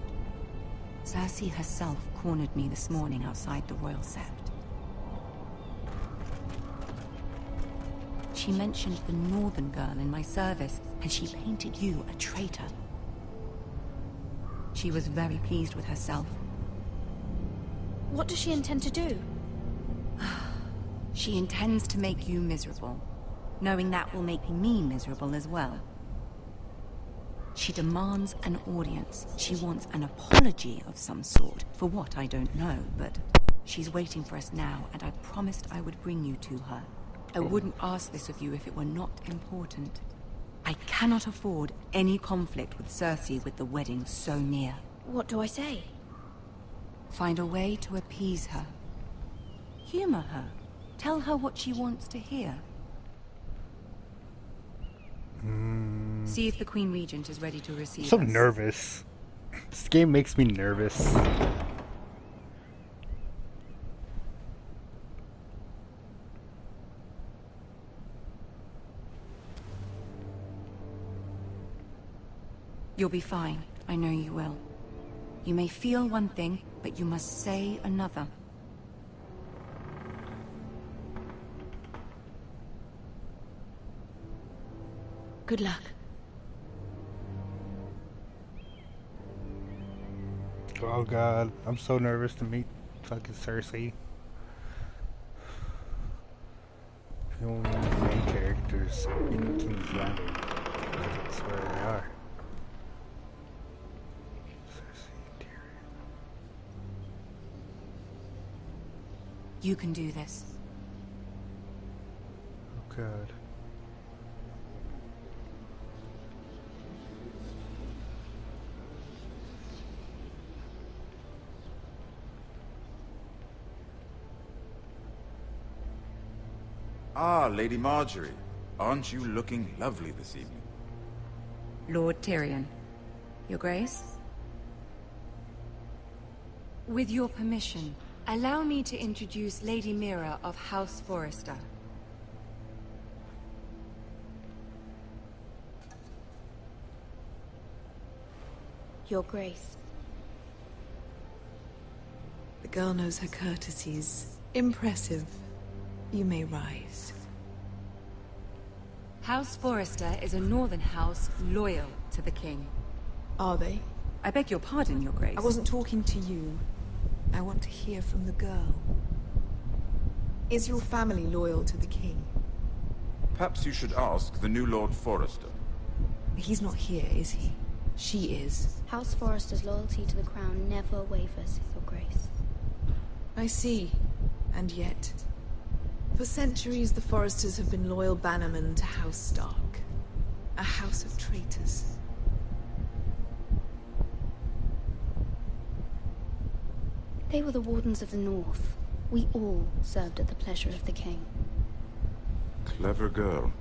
Cersei herself cornered me this morning outside the Royal Sept. She mentioned the northern girl in my service, and she painted you a traitor. She was very pleased with herself.
What does she intend to do?
She intends to make you miserable, knowing that will make me miserable as well. She demands an audience. She wants an apology of some sort. For what, I don't know, but she's waiting for us now, and I promised I would bring you to her. I wouldn't ask this of you if it were not important. I cannot afford any conflict with Cersei with the wedding so near.
What do I say?
Find a way to appease her. Humor her. Tell her what she wants to hear. See if the Queen Regent is ready to receive
I'm so
us.
nervous. This game makes me nervous.
You'll be fine. I know you will. You may feel one thing, but you must say another.
Good luck.
Oh god, I'm so nervous to meet fucking Cersei. The only main characters in King's Landing. That's where they are.
You can do this.
Oh god.
Ah, Lady Marjorie. Aren't you looking lovely this evening?
Lord Tyrion. Your Grace? With your permission, allow me to introduce Lady Mira of House Forrester.
Your Grace.
The girl knows her courtesies. Impressive. You may rise.
House Forrester is a northern house loyal to the king.
Are they?
I beg your pardon, Your Grace.
I wasn't talking to you. I want to hear from the girl. Is your family loyal to the king?
Perhaps you should ask the new Lord Forrester.
He's not here, is he? She is.
House Forrester's loyalty to the crown never wavers, Your Grace.
I see. And yet... For centuries, the Forresters have been loyal bannermen to House Stark. A house of traitors.
They were the Wardens of the North. We all served at the pleasure of the king.
Clever girl.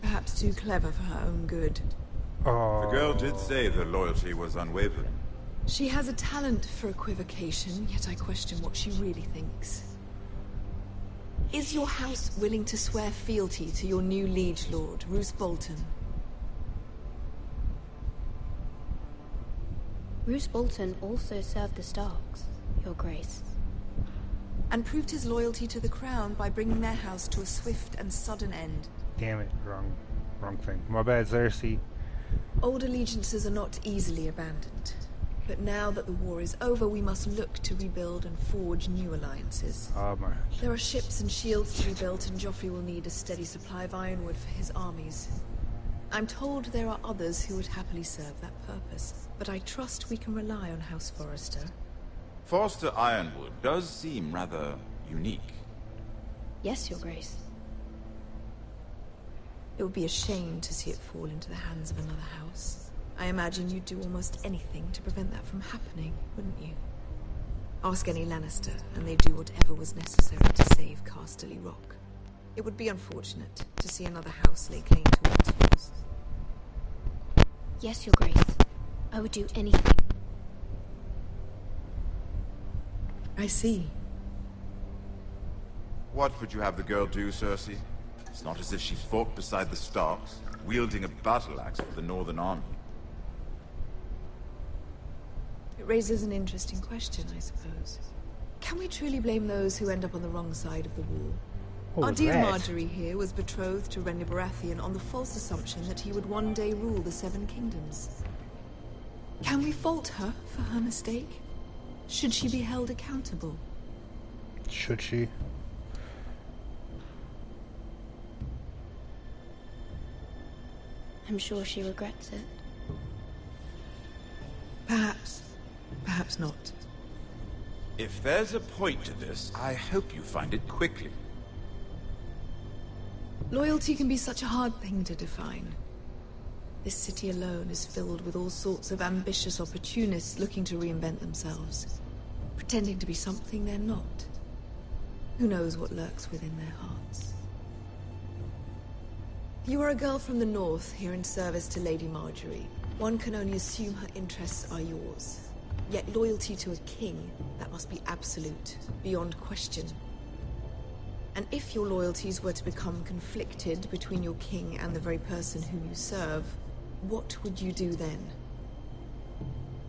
Perhaps too clever for her own good.
The girl did say their loyalty was unwavering.
She has a talent for equivocation, yet I question what she really thinks. Is your house willing to swear fealty to your new liege lord, Roose Bolton?
Roose Bolton also served the Starks, Your Grace.
And proved his loyalty to the crown by bringing their house to a swift and sudden end.
Damn it, wrong thing. My bad, Cersei.
Old allegiances are not easily abandoned. But now that the war is over, we must look to rebuild and forge new alliances.
Oh my.
There are ships and shields to be built, and Joffrey will need a steady supply of ironwood for his armies. I'm told there are others who would happily serve that purpose, but I trust we can rely on House Forrester.
Forster Ironwood does seem rather unique.
Yes, Your Grace.
It would be a shame to see it fall into the hands of another house. I imagine you'd do almost anything to prevent that from happening, wouldn't you? Ask any Lannister, and they'd do whatever was necessary to save Casterly Rock. It would be unfortunate to see another house lay claim to what's yours.
Yes, Your Grace. I would do anything.
I see.
What would you have the girl do, Cersei? It's not as if she fought beside the Starks, wielding a battle axe for the Northern Army.
It raises an interesting question, I suppose. Can we truly blame those who end up on the wrong side of the war? Our dear Marjorie here was betrothed to Renly Baratheon on the false assumption that he would one day rule the Seven Kingdoms. Can we fault her for her mistake? Should she be held accountable?
Should she?
I'm sure she regrets it.
Perhaps. Perhaps not.
If there's a point to this, I hope you find it quickly.
Loyalty can be such a hard thing to define. This city alone is filled with all sorts of ambitious opportunists looking to reinvent themselves, pretending to be something they're not. Who knows what lurks within their hearts? You are a girl from the north, here in service to Lady Marjorie. One can only assume her interests are yours. Yet loyalty to a king, that must be absolute, beyond question. And if your loyalties were to become conflicted between your king and the very person whom you serve, what would you do then?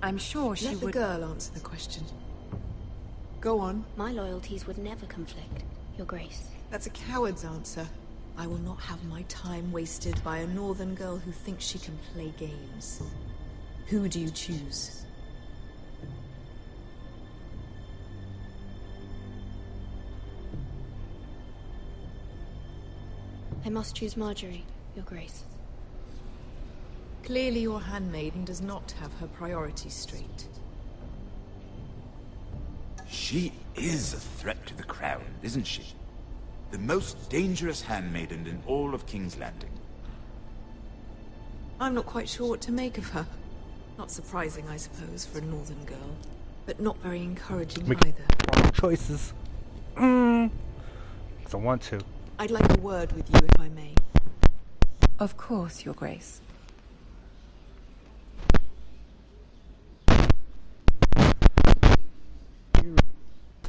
I'm sure she would...
Let the girl answer the question. Go on.
My loyalties would never conflict, Your Grace.
That's a coward's answer. I will not have my time wasted by a northern girl who thinks she can play games. Who do you choose?
I must choose Marjorie, Your Grace.
Clearly your handmaiden does not have her priorities straight.
She is a threat to the crown, isn't she? The most dangerous handmaiden in all of King's Landing.
I'm not quite sure what to make of her. Not surprising, I suppose, for a northern girl. But not very encouraging either.
Wrong choices. I want to.
I'd like a word with you, if I may.
Of course, Your Grace.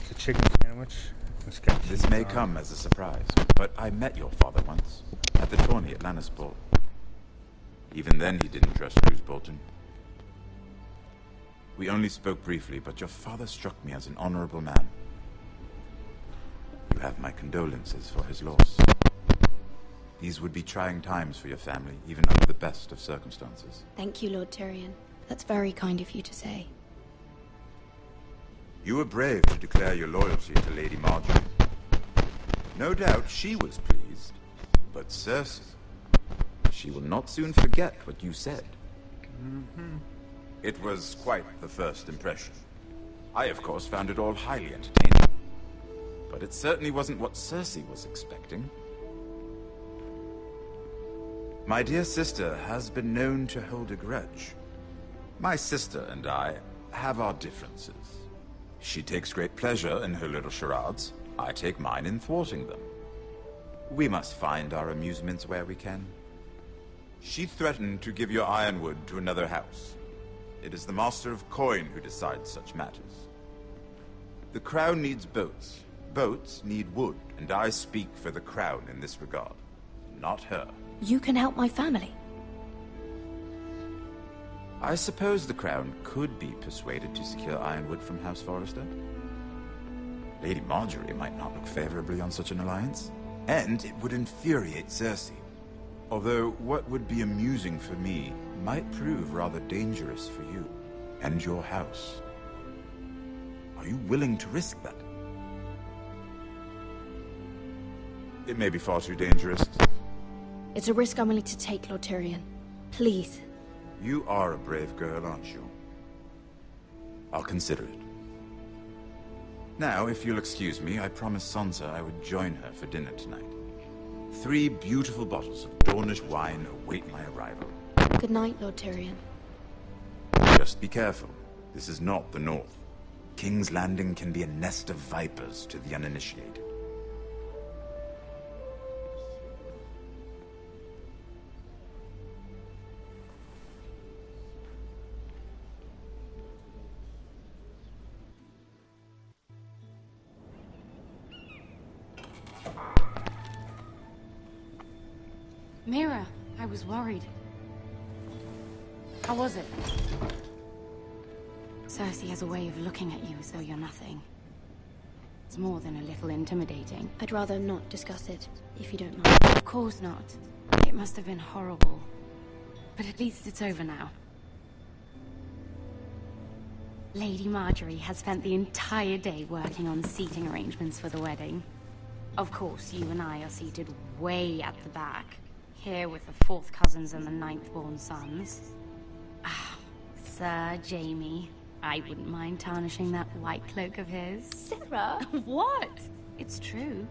The chicken sandwich.
This may come as a surprise, but I met your father once, at the tourney at Lannisport. Even then he didn't trust Roose Bolton. We only spoke briefly, but your father struck me as an honorable man. You have my condolences for his loss. These would be trying times for your family, even under the best of circumstances.
Thank you, Lord Tyrion. That's very kind of you to say.
You were brave to declare your loyalty to Lady Marjorie. No doubt she was pleased, but Cersei, she will not soon forget what you said. It was quite the first impression. I, of course, found it all highly entertaining. But it certainly wasn't what Cersei was expecting. My dear sister has been known to hold a grudge. My sister and I have our differences. She takes great pleasure in her little charades. I take mine in thwarting them. We must find our amusements where we can. She threatened to give your ironwood to another house. It is the Master of Coin who decides such matters. The Crown needs boats. Boats need wood, and I speak for the Crown in this regard, not her.
You can help my family.
I suppose the Crown could be persuaded to secure ironwood from House Forrester. Lady Marjorie might not look favorably on such an alliance, and it would infuriate Cersei. Although what would be amusing for me might prove rather dangerous for you and your house. Are you willing to risk that? It may be far too dangerous.
It's a risk I'm willing to take, Lord Tyrion. Please.
You are a brave girl, aren't you? I'll consider it. Now, if you'll excuse me, I promised Sansa I would join her for dinner tonight. 3 beautiful bottles of Dornish wine await my arrival.
Good night, Lord Tyrion.
Just be careful. This is not the North. King's Landing can be a nest of vipers to the uninitiated.
Mira, I was worried. How was it? Cersei has a way of looking at you as though you're nothing. It's more than a little intimidating.
I'd rather not discuss it, if you don't mind.
Of course not. It must have been horrible. But at least it's over now. Lady Marjorie has spent the entire day working on seating arrangements for the wedding. Of course, you and I are seated way at the back. Here with the 4th cousins and the 9th-born sons. Ah, Sir Jaime. I wouldn't mind tarnishing that white cloak of his.
Sarah?
What? It's true.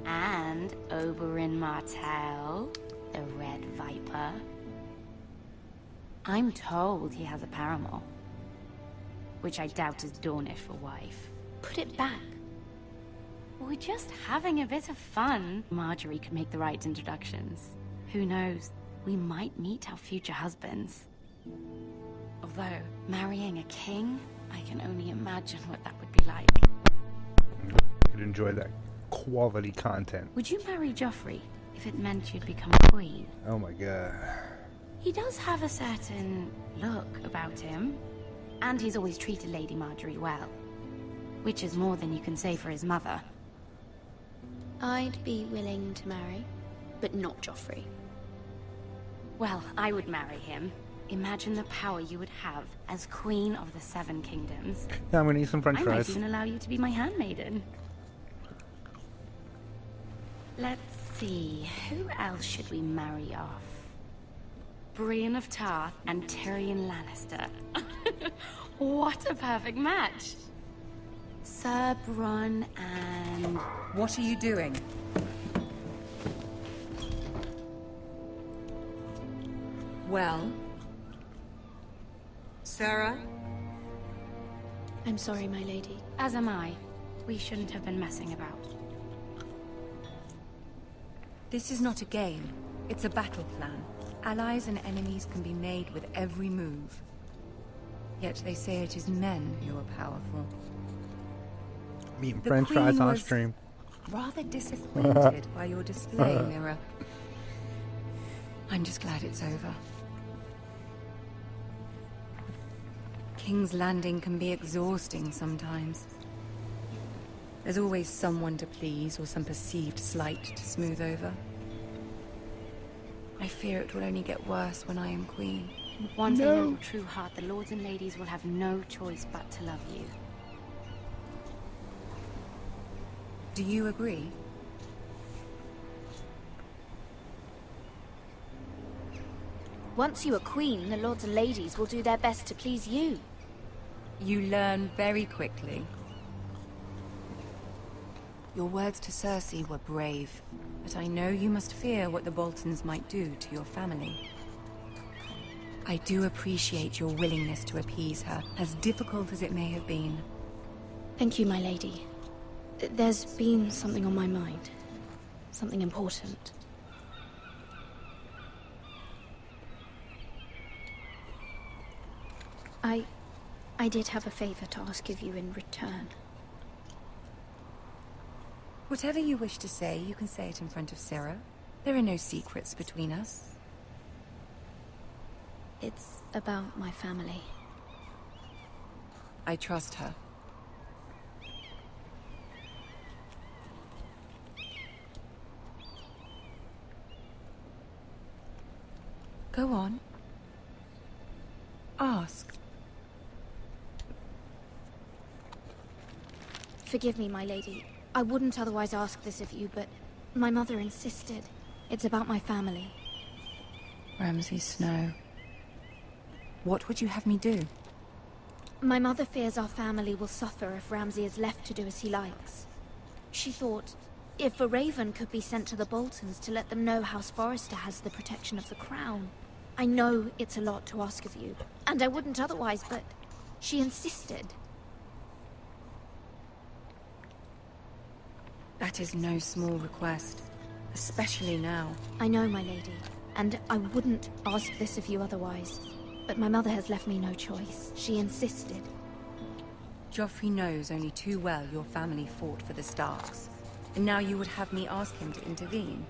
And Oberyn Martell, the Red Viper. I'm told he has a paramour. Which I doubt is Dornish for wife.
Put it back.
We're just having a bit of fun. Marjorie could make the right introductions. Who knows? We might meet our future husbands. Although, marrying a king, I can only imagine what that would be like.
I could enjoy that quality content.
Would you marry Joffrey if it meant you'd become queen?
Oh my god.
He does have a certain look about him. And he's always treated Lady Marjorie well. Which is more than you can say for his mother.
I'd be willing to marry, but not Joffrey.
Well, I would marry him. Imagine the power you would have as Queen of the 7 Kingdoms.
Yeah, I'm gonna eat some french
I
fries.
might even allow you to be my handmaiden. Let's see, who else should we marry off? Brienne of Tarth and Tyrion Lannister. What a perfect match! Sir Bronn and... What are you doing?
Well? Sarah?
I'm sorry, my lady.
As am I. We shouldn't have been messing about. This is not a game. It's a battle plan. Allies and enemies can be made with every move. Yet they say it is men who are powerful.
I'm eating french fries on stream.
Rather disappointed by your display, Mira. I'm just glad it's over. King's Landing can be exhausting sometimes. There's always someone to please or some perceived slight to smooth over. I fear it will only get worse when I am queen. Once I know your true heart, the lords and ladies will have no choice but to love you. Do you agree?
Once you are queen, the lords and ladies will do their best to please you.
You learn very quickly. Your words to Cersei were brave, but I know you must fear what the Boltons might do to your family. I do appreciate your willingness to appease her, as difficult as it may have been.
Thank you, my lady. There's been something on my mind. Something important. I did have a favor to ask of you in return.
Whatever you wish to say, you can say it in front of Sarah. There are no secrets between us.
It's about my family.
I trust her. Go on. Ask.
Forgive me, my lady. I wouldn't otherwise ask this of you, but my mother insisted. It's about my family.
Ramsay Snow. What would you have me do?
My mother fears our family will suffer if Ramsay is left to do as he likes. She thought, if a raven could be sent to the Boltons to let them know House Forrester has the protection of the crown,
I know it's a lot to ask of you, and I wouldn't otherwise, but she insisted.
That is no small request, especially now.
I know, my lady, and I wouldn't ask this of you otherwise. But my mother has left me no choice. She insisted.
Joffrey knows only too well your family fought for the Starks, and now you would have me ask him to intervene.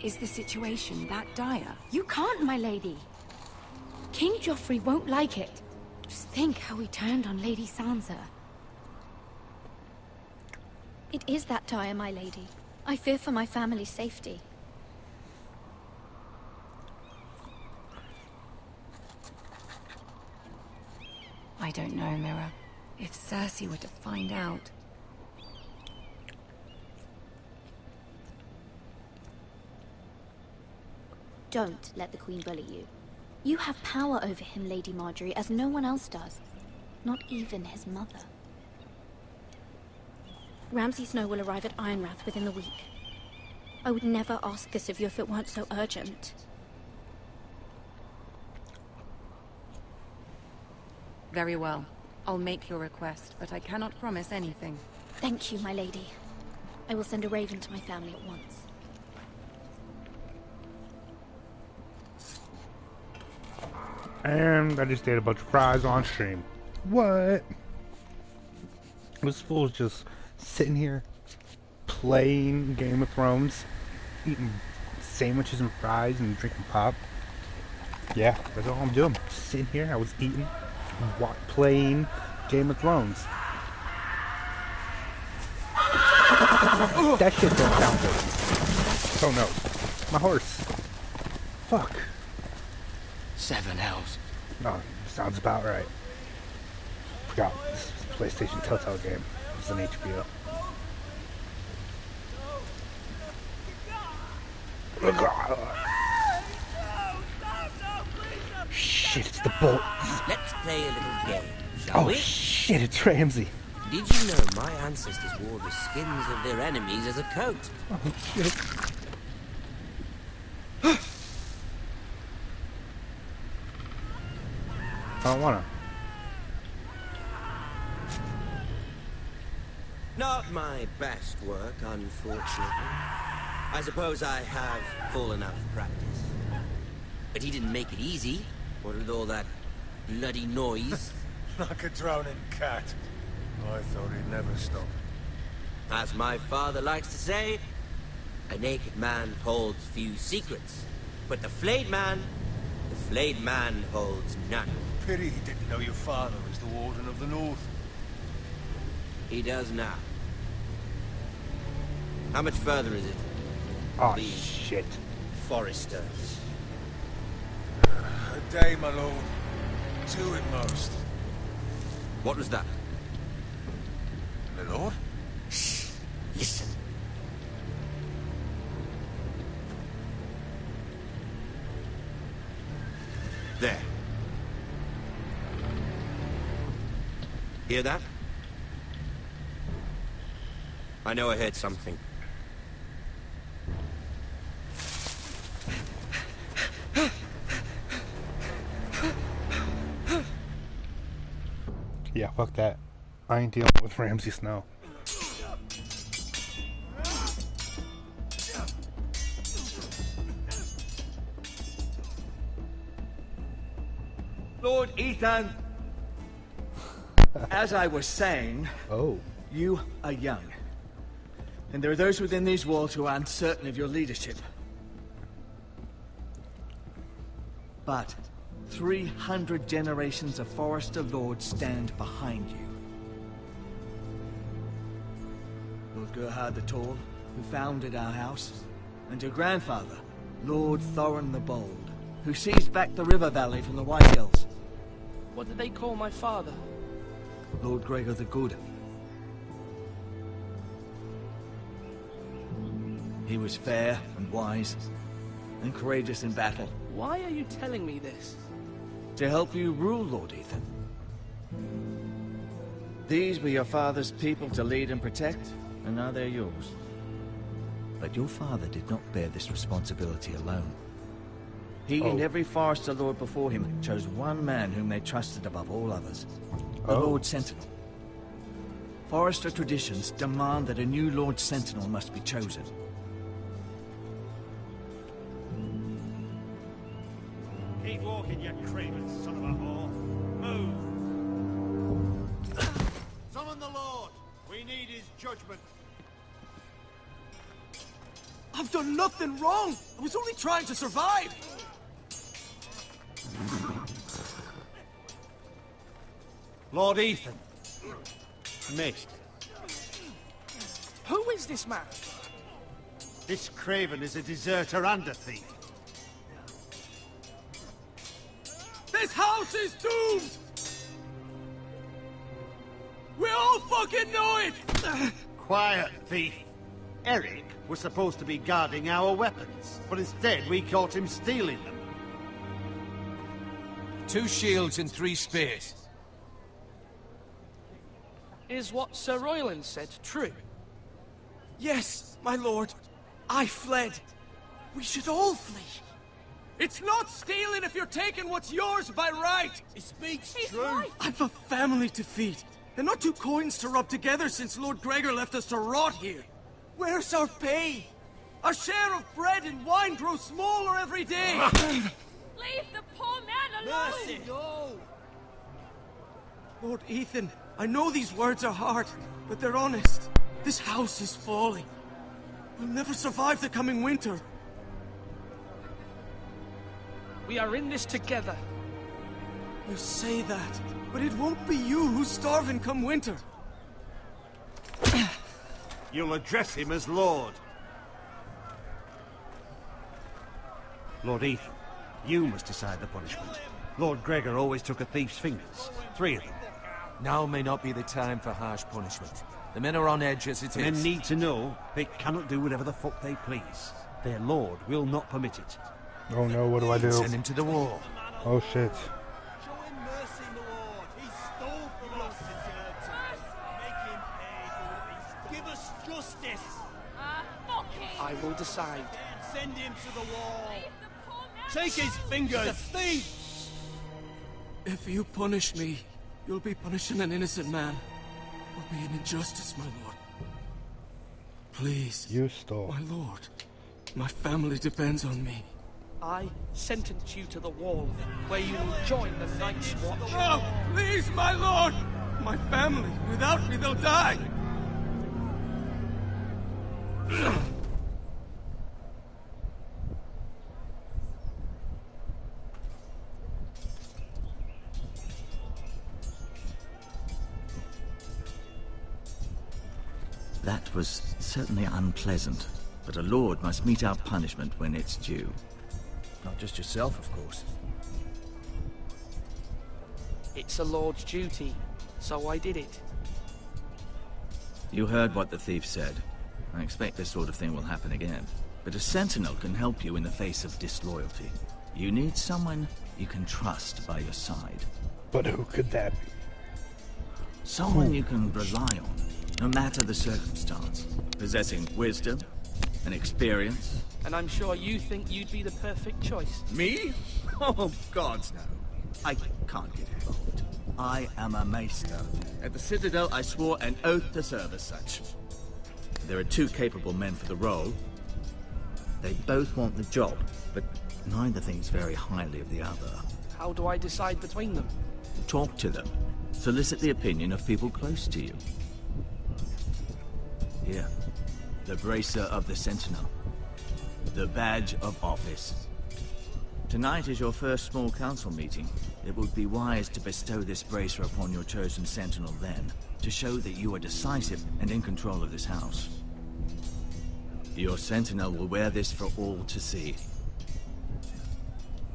Is the situation that dire?
You can't, my lady. King Joffrey won't like it. Just think how he turned on Lady Sansa. It is that dire, my lady. I fear for my family's safety.
I don't know, Mira. If Cersei were to find out...
Don't let the Queen bully you. You have power over him, Lady Marjorie, as no one else does. Not even his mother. Ramsay Snow will arrive at Ironrath within the week. I would never ask this of you if it weren't so urgent.
Very well. I'll make your request, but I cannot promise anything.
Thank you, my lady. I will send a raven to my family at once.
And I just ate a bunch of fries on stream. What? This fool's just sitting here playing Game of Thrones, eating sandwiches and fries and drinking pop. Yeah, that's all I'm doing. Sitting here, I was eating, playing Game of Thrones. That shit don't sound good. Oh no, my horse. Fuck.
7 hells.
Oh, sounds about right. Forgot, this is a PlayStation TellTale game. It's an HBO. Shit, it's the bolt.
Let's play a little game, shall we?
Oh shit, it's Ramsay.
Did you know my ancestors wore the skins of their enemies as a coat?
Oh shit. I don't wanna.
Not my best work, unfortunately. I suppose I have fallen out of practice. But he didn't make it easy, what with all that bloody noise.
Like a drowning cat. I thought he'd never stop.
As my father likes to say, a naked man holds few secrets. But the flayed man holds none.
Pity he didn't know your father was the Warden of the North.
He does now. How much further is it?
Oh, shit.
Foresters.
A day, my lord. 2 at most.
What was that?
My lord?
Shh. Listen. There. Hear that? I know I heard something.
Yeah, fuck that. I ain't dealing with Ramsay Snow.
Lord Ethan! As I was saying...
Oh.
You are young. And there are those within these walls who are uncertain of your leadership. But 300 generations of Forester Lords stand behind you. Lord Gerhard the Tall, who founded our house, and your grandfather, Lord Thorin the Bold, who seized back the river valley from the White Hills.
What did they call my father?
Lord Gregor the Good. He was fair and wise, and courageous in battle.
Why are you telling me this?
To help you rule, Lord Ethan. These were your father's people to lead and protect, and now they're yours. But your father did not bear this responsibility alone. He and every Forester Lord before him chose one man whom they trusted above all others. The Lord Sentinel. Forester traditions demand that a new Lord Sentinel must be chosen.
Keep walking, you craven son of a whore. Move!
Summon the Lord! We need his judgment.
I've done nothing wrong! I was only trying to survive!
Lord Ethan. Missed.
Who is this man?
This craven is a deserter and a thief.
This house is doomed! We all fucking know it!
Quiet, thief. Eric was supposed to be guarding our weapons, but instead we caught him stealing them.
2 shields and 3 spears.
Is what Sir Royland said true?
Yes, my lord. I fled. We should all flee. It's not stealing if you're taking what's yours by right!
He speaks
He's
true.
right. I've a family to feed, and not 2 coins to rub together since Lord Gregor left us to rot here. Where's our pay? Our share of bread and wine grows smaller every day!
Leave the poor man alone!
Mercy, no!
Lord Ethan, I know these words are hard, but they're honest. This house is falling. We'll never survive the coming winter.
We are in this together.
You say that, but it won't be you who's starving come winter.
You'll address him as Lord. Lord Ethan, you must decide the punishment. Lord Gregor always took a thief's fingers. 3 of them.
Now may not be the time for harsh punishment. The men are on edge as it is.
Men need to know they cannot do whatever the fuck they please. Their lord will not permit it.
Oh no, what do I do?
Send him to the wall.
Oh shit.
Show him mercy, my lord. He stole from us. Make him pay for what he's... Give us justice.
I will decide.
Send him to the wall. Take his fingers. He's a thief.
If you punish me, you'll be punishing an innocent man. It will be an injustice, my lord. Please.
You stole.
My lord. My family depends on me.
I sentence you to the wall, where you will join the Night's Watch.
No! Please, my lord! My family. Without me, they'll die!
That was certainly unpleasant, but a lord must mete out punishment when it's due. Not just yourself, of course.
It's a lord's duty, so I did it.
You heard what the thief said. I expect this sort of thing will happen again. But a sentinel can help you in the face of disloyalty. You need someone you can trust by your side.
But who could that be?
Someone you can rely on, no matter the circumstance. Possessing wisdom and experience.
And I'm sure you think you'd be the perfect choice.
Me? Oh, gods no. I can't get involved. I am a maester. At the Citadel, I swore an oath to serve as such. There are 2 capable men for the role. They both want the job, but neither thinks very highly of the other.
How do I decide between them?
Talk to them. Solicit the opinion of people close to you. Here, the Bracer of the Sentinel. The badge of office. Tonight is your first small council meeting. It would be wise to bestow this bracer upon your chosen sentinel then, to show that you are decisive and in control of this house. Your sentinel will wear this for all to see.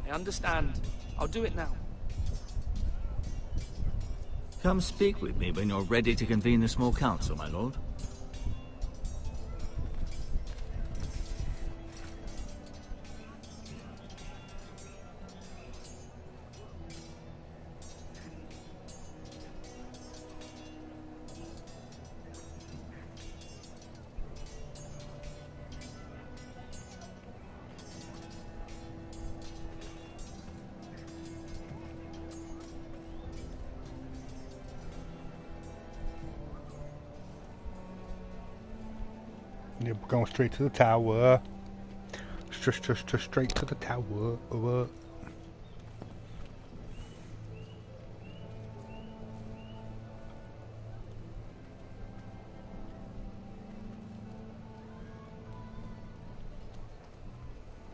I understand. I'll do it now.
Come speak with me when you're ready to convene the small council, my lord.
Yep, we're going straight to the tower. Straight to the tower.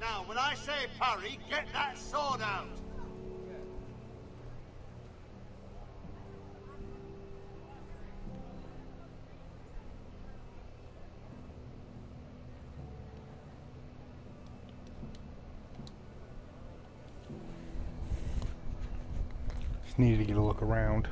Now, when I say parry, get that sword out!
Just needed to get a look around.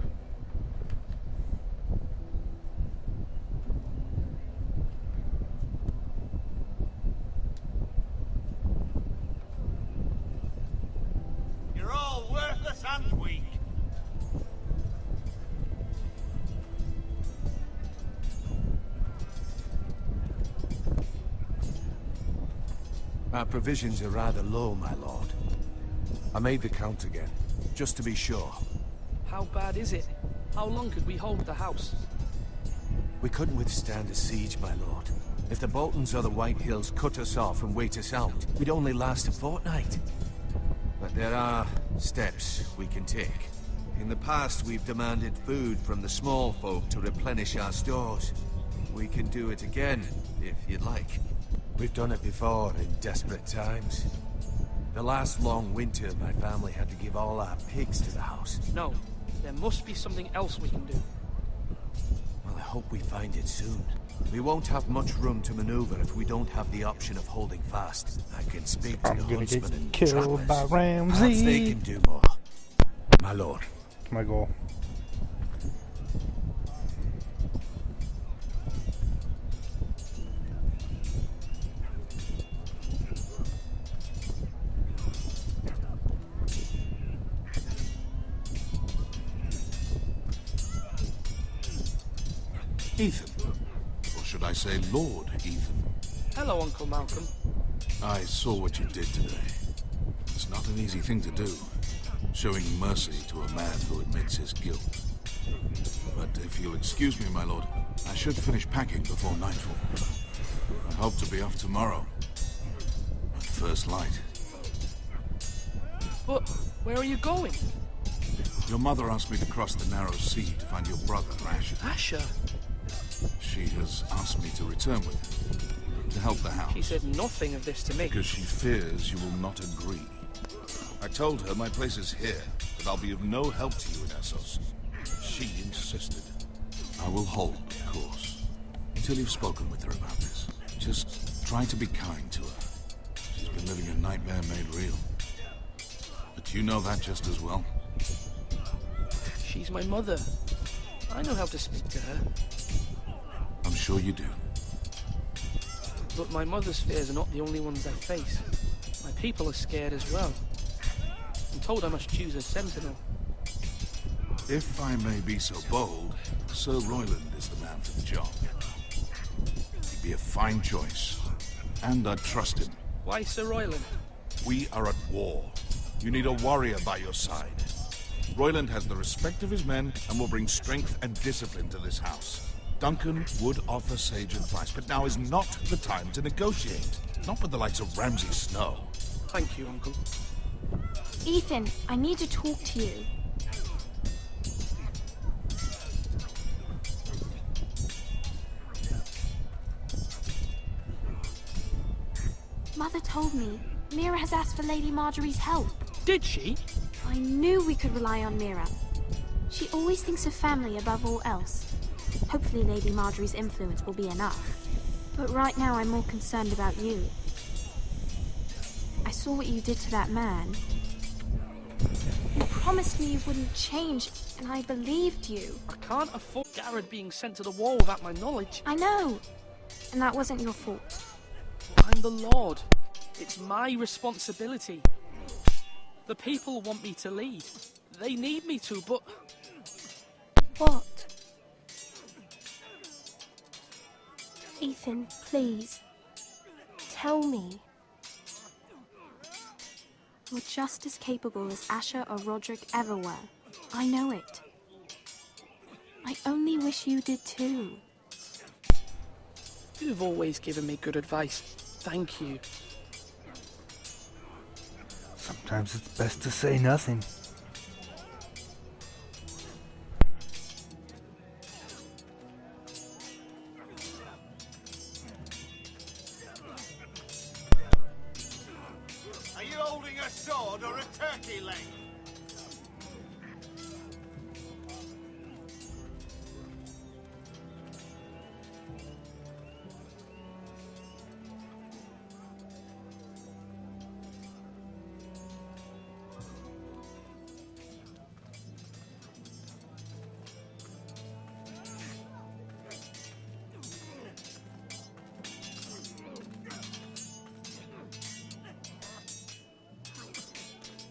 You're all worthless and weak.
Our provisions are rather low, my lord. I made the count again, just to be sure.
How bad is it? How long could we hold the house?
We couldn't withstand a siege, my lord. If the Boltons or the White Hills cut us off and wait us out, we'd only last a fortnight. But there are steps we can take. In the past, we've demanded food from the small folk to replenish our stores. We can do it again, if you'd like. We've done it before in desperate times. The last long winter, my family had to give all our pigs to the house.
No, there must be something else we can do.
Well, I hope we find it soon. We won't have much room to maneuver if we don't have the option of holding fast. I can speak to the huntsmen and
Killed by
trappers.
Ramsey.
Perhaps they can do more. My lord.
That's my goal.
Ethan. Or should I say Lord Ethan?
Hello, Uncle Malcolm.
I saw what you did today. It's not an easy thing to do, showing mercy to a man who admits his guilt. But if you'll excuse me, my lord, I should finish packing before nightfall. I hope to be off tomorrow, at first light.
But where are you going?
Your mother asked me to cross the narrow sea to find your brother, Asher.
Asher?
She has asked me to return with him, to help the house.
She said nothing of this to me.
Because she fears you will not agree. I told her my place is here, that I'll be of no help to you in Essos. She insisted. I will hold, of course, until you've spoken with her about this. Just try to be kind to her. She's been living a nightmare made real. But you know that just as well.
She's my mother. I know how to speak to her.
I'm sure you do.
But my mother's fears are not the only ones I face. My people are scared as well. I'm told I must choose a sentinel.
If I may be so bold, Sir Royland is the man for the job. He'd be a fine choice, and I'd trust him.
Why Sir Royland?
We are at war. You need a warrior by your side. Royland has the respect of his men and will bring strength and discipline to this house. Duncan would offer sage advice, but now is not the time to negotiate. Not with the likes of Ramsay Snow.
Thank you, Uncle.
Ethan, I need to talk to you. Mother told me Mira has asked for Lady Marjorie's help.
Did she?
I knew we could rely on Mira. She always thinks of family above all else. Hopefully Lady Marjorie's influence will be enough. But right now I'm more concerned about you. I saw what you did to that man. You promised me you wouldn't change, and I believed you.
I can't afford Garrett being sent to the wall without my knowledge.
I know. And that wasn't your fault.
I'm the Lord. It's my responsibility. The people want me to lead. They need me to, but...
What? Ethan, please. Tell me. You're just as capable as Asher or Roderick ever were. I know it. I only wish you did too.
You've always given me good advice. Thank you.
Sometimes it's best to say nothing.
Are you holding a sword or a turkey leg?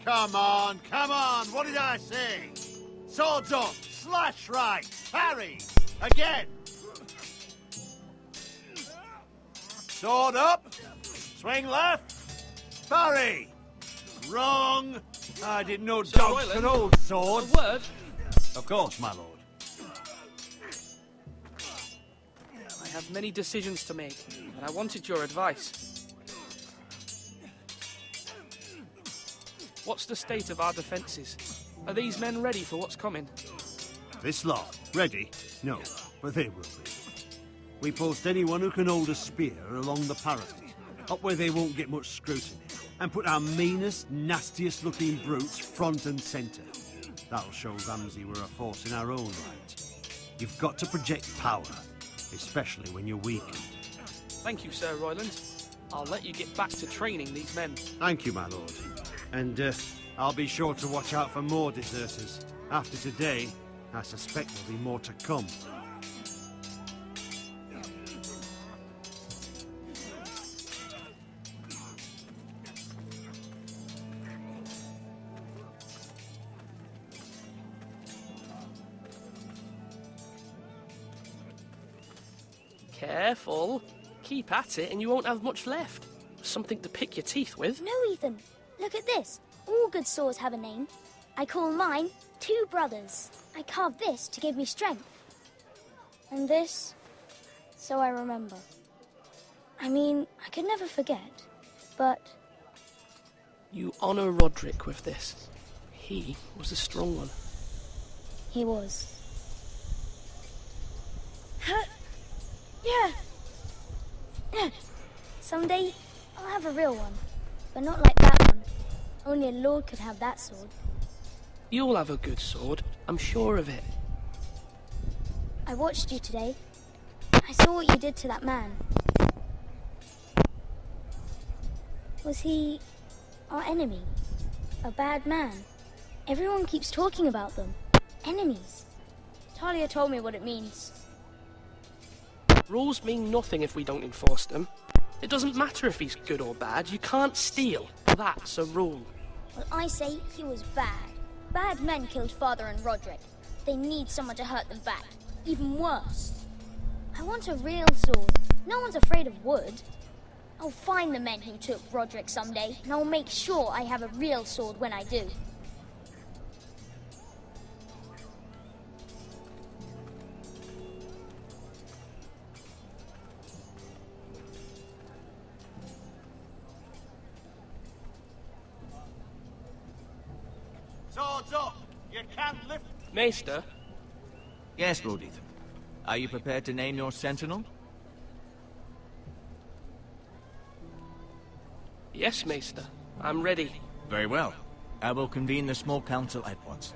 Come on, what did I say? Swords up, slash right, parry, again. Sword up, swing left, parry. Wrong. I didn't know dogs could hold swords.
A word?
Of course, my lord.
I have many decisions to make, and I wanted your advice. What's the state of our defences? Are these men ready for what's coming?
This lot, ready? No, but they will be. We post anyone who can hold a spear along the parapet, up where they won't get much scrutiny, and put our meanest, nastiest looking brutes front and centre. That'll show Ramsay we're a force in our own right. You've got to project power, especially when you're weak.
Thank you, Sir Royland. I'll let you get back to training these men.
Thank you, my lord. And I'll be sure to watch out for more deserters. After today, I suspect there'll be more to come.
Careful. Keep at it and you won't have much left. Something to pick your teeth with.
No, Ethan. Look at this. All good swords have a name. I call mine Two Brothers. I carved this to give me strength. And this, so I remember. I mean, I could never forget, but...
You honour Roderick with this. He was a strong one.
He was. Yeah. Someday, I'll have a real one. But not like that one. Only a lord could have that sword.
You'll have a good sword. I'm sure of it.
I watched you today. I saw what you did to that man. Was he our enemy? A bad man? Everyone keeps talking about them. Enemies. Talia told me what it means.
Rules mean nothing if we don't enforce them. It doesn't matter if he's good or bad. You can't steal. That's a rule.
Well, I say he was bad. Bad men killed Father and Roderick. They need someone to hurt them back. Even worse. I want a real sword. No one's afraid of wood. I'll find the men who took Roderick someday, and I'll make sure I have a real sword when I do.
Swords up! You can't lift...
Maester?
Yes, Lord Ethan. Are you prepared to name your sentinel?
Yes, Maester. I'm ready.
Very well. I will convene the small council at once.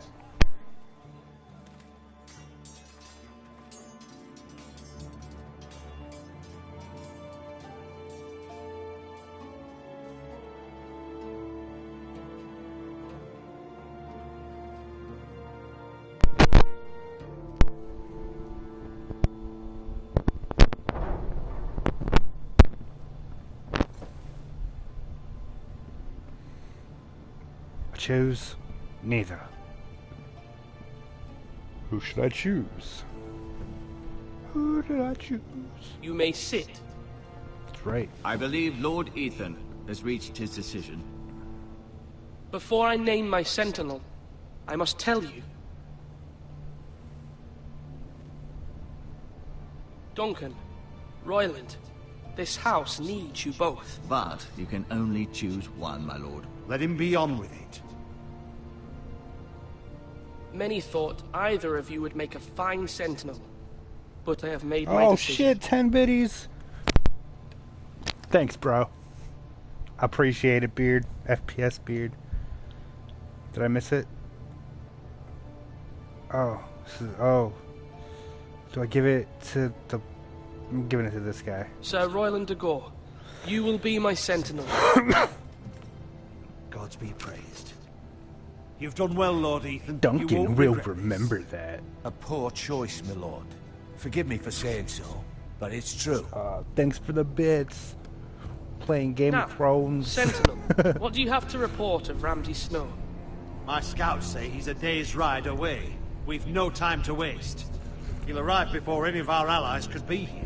Choose neither. Who should I choose? Who did I choose?
You may sit.
That's right.
I believe Lord Ethan has reached his decision.
Before I name my sentinel, I must tell you. Duncan, Royland, this house needs you both.
But you can only choose one, my lord.
Let him be on with it.
Many thought either of you would make a fine sentinel, but I have made my
Oh
decision.
shit, 10 biddies. Thanks, bro. Appreciate it, Beard. FPS Beard. Did I miss it? Oh. Oh. Do I give it to the... I'm giving it to this guy.
Sir Royland de Gore, you will be my sentinel.
Gods be praised. You've done well, Lord Ethan.
Duncan will remember that.
A poor choice, my lord. Forgive me for saying so, but it's true.
Thanks for the bits. Playing Game of Thrones.
Sentinel, what do you have to report of Ramsay Snow?
My scouts say he's a day's ride away. We've no time to waste. He'll arrive before any of our allies could be here.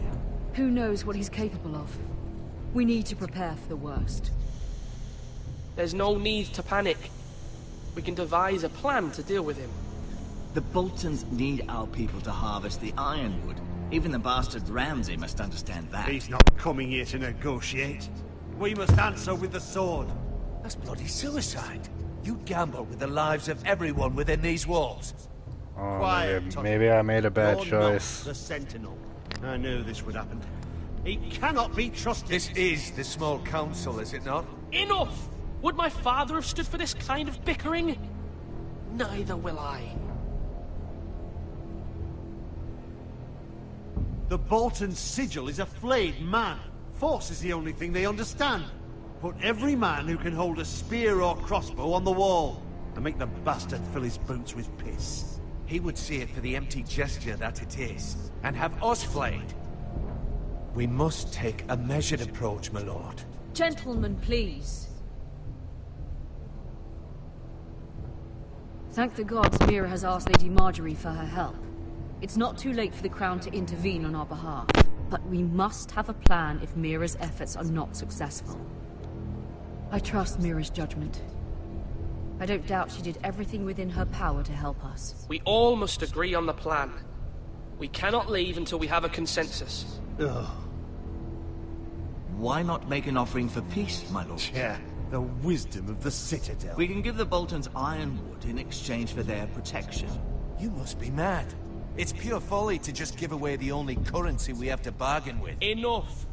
Who knows what he's capable of? We need to prepare for the worst.
There's no need to panic. We can devise a plan to deal with him.
The Boltons need our people to harvest the ironwood. Even the bastard Ramsay must understand that.
He's not coming here to negotiate. We must answer with the sword.
That's bloody suicide. You gamble with the lives of everyone within these walls.
Oh,
Quiet,
maybe I made a bad
You're
choice.
not the Sentinel. I knew this would happen. He cannot be trusted.
This is the small council, is it not?
Enough! Would my father have stood for this kind of bickering? Neither will I.
The Bolton sigil is a flayed man. Force is the only thing they understand. Put every man who can hold a spear or crossbow on the wall, and make the bastard fill his boots with piss.
He would see it for the empty gesture that it is, and have us flayed. We must take a measured approach, my lord.
Gentlemen, please. Thank the gods Mira has asked Lady Marjorie for her help. It's not too late for the Crown to intervene on our behalf, but we must have a plan if Mira's efforts are not successful. I trust Mira's judgment. I don't doubt she did everything within her power to help us.
We all must agree on the plan. We cannot leave until we have a consensus.
Ugh.
Why not make an offering for peace, my lord?
Yeah, the wisdom of the Citadel.
We can give the Boltons ironwood in exchange for their protection.
You must be mad. It's pure folly to just give away the only currency we have to bargain with.
Enough!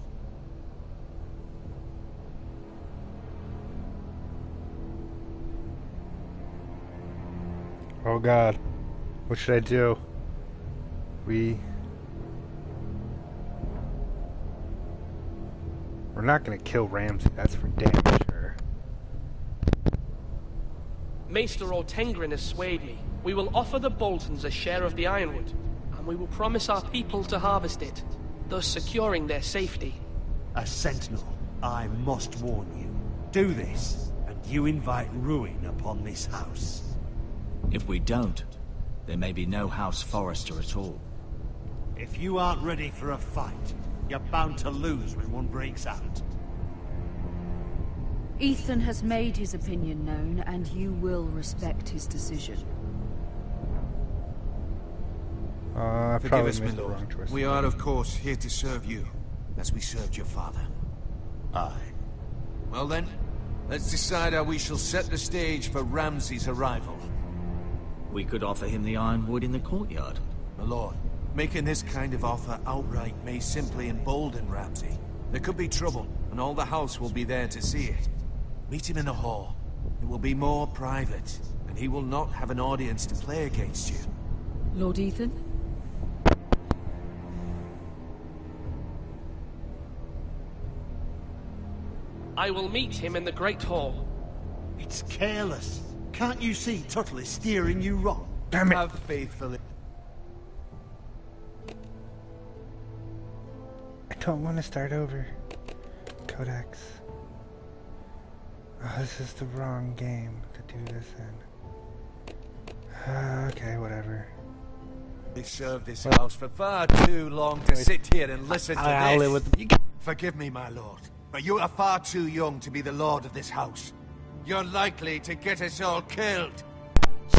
Oh god. What should I do? We're not gonna kill Ramsay, that's for damn sure.
Maester Ortengrin has swayed me. We will offer the Boltons a share of the ironwood, and we will promise our people to harvest it, thus securing their safety.
A sentinel, I must warn you. Do this, and you invite ruin upon this house.
If we don't, there may be no House Forrester at all.
If you aren't ready for a fight, you're bound to lose when one breaks out.
Ethan has made his opinion known, and you will respect his decision.
I
Forgive
probably
us, my
made the wrong
lord.
choice.
We are, of course, here to serve you, as we served your father.
Aye.
Well then, let's decide how we shall set the stage for Ramsay's arrival.
We could offer him the ironwood in the courtyard.
My lord, making this kind of offer outright may simply embolden Ramsay. There could be trouble, and all the house will be there to see it. Meet him in the hall. It will be more private, and he will not have an audience to play against you.
Lord Ethan?
I will meet him in the Great Hall.
It's careless. Can't you see Tuttle is steering you wrong?
Damn it.
Have faithfully.
I don't want to start over. Codex. Oh, this is the wrong game to do this in. Okay, whatever.
We served this house for far too long to sit here and listen to
I'll
this.
live with
Forgive me, my lord, but you are far too young to be the lord of this house. You're likely to get us all killed.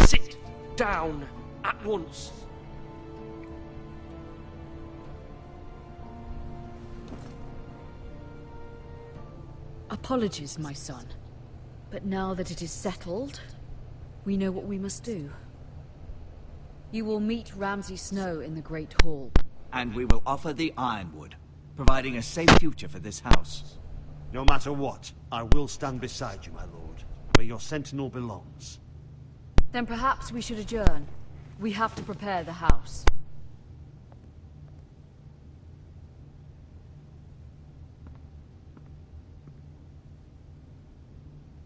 Sit down at once.
Apologies, my son. But now that it is settled, we know what we must do. You will meet Ramsay Snow in the Great Hall.
And we will offer the Ironwood, providing a safe future for this house.
No matter what, I will stand beside you, my lord, where your sentinel belongs.
Then perhaps we should adjourn. We have to prepare the house.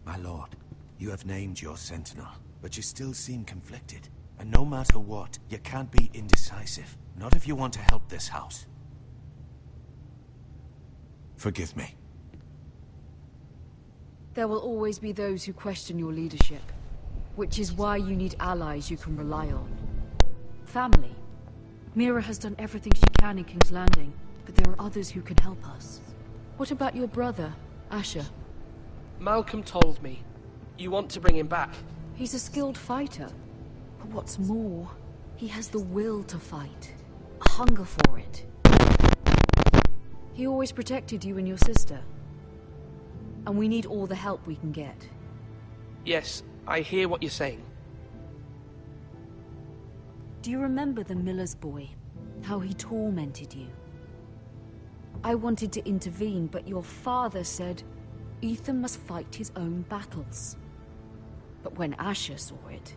My lord, you have named your sentinel, but you still seem conflicted. And no matter what, you can't be indecisive. Not if you want to help this house. Forgive me.
There will always be those who question your leadership, which is why you need allies you can rely on. Family. Mira has done everything she can in King's Landing, but there are others who can help us. What about your brother, Asher?
Malcolm told me. You want to bring him back?
He's a skilled fighter. But what's more, he has the will to fight. A hunger for it. He always protected you and your sister. And we need all the help we can get.
Yes, I hear what you're saying.
Do you remember the miller's boy? How he tormented you? I wanted to intervene, but your father said Ethan must fight his own battles. But when Asher saw it,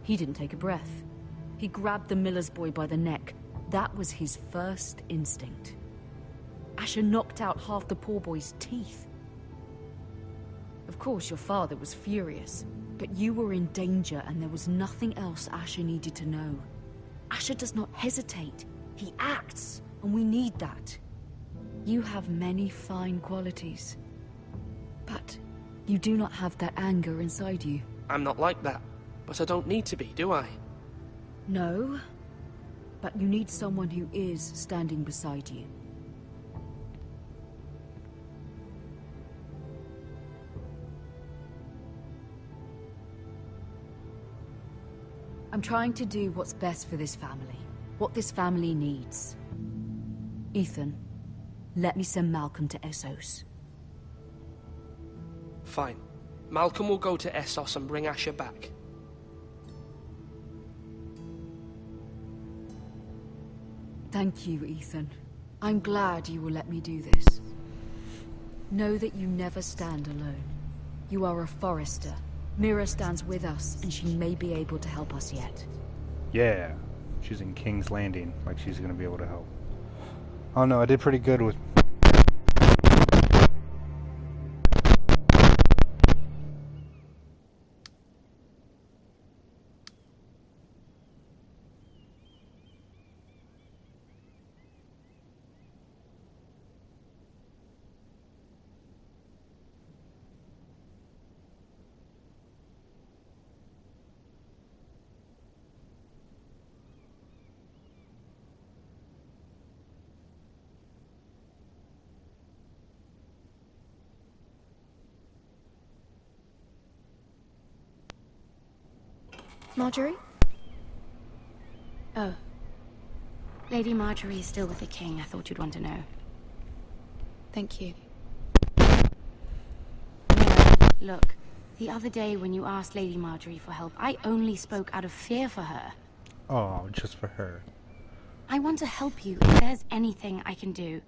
he didn't take a breath. He grabbed the miller's boy by the neck. That was his first instinct. Asher knocked out half the poor boy's teeth. Of course, your father was furious, but you were in danger and there was nothing else Asher needed to know. Asher does not hesitate. He acts, and we need that. You have many fine qualities, but you do not have that anger inside you.
I'm not like that, but I don't need to be, do I?
No, but you need someone who is standing beside you. I'm trying to do what's best for this family, what this family needs. Ethan, let me send Malcolm to Essos.
Fine. Malcolm will go to Essos and bring Asher back.
Thank you, Ethan. I'm glad you will let me do this. Know that you never stand alone. You are a Forrester. Mira stands with us, and she may be able to help us yet.
Yeah, she's in King's Landing, like she's gonna be able to help. Oh no, I did pretty good with...
Marjorie? Oh. Lady Marjorie is still with the king. I thought you'd want to know.
Thank you.
Mira, look. The other day when you asked Lady Marjorie for help, I only spoke out of fear for her.
Oh, just for her.
I want to help you if there's anything I can do.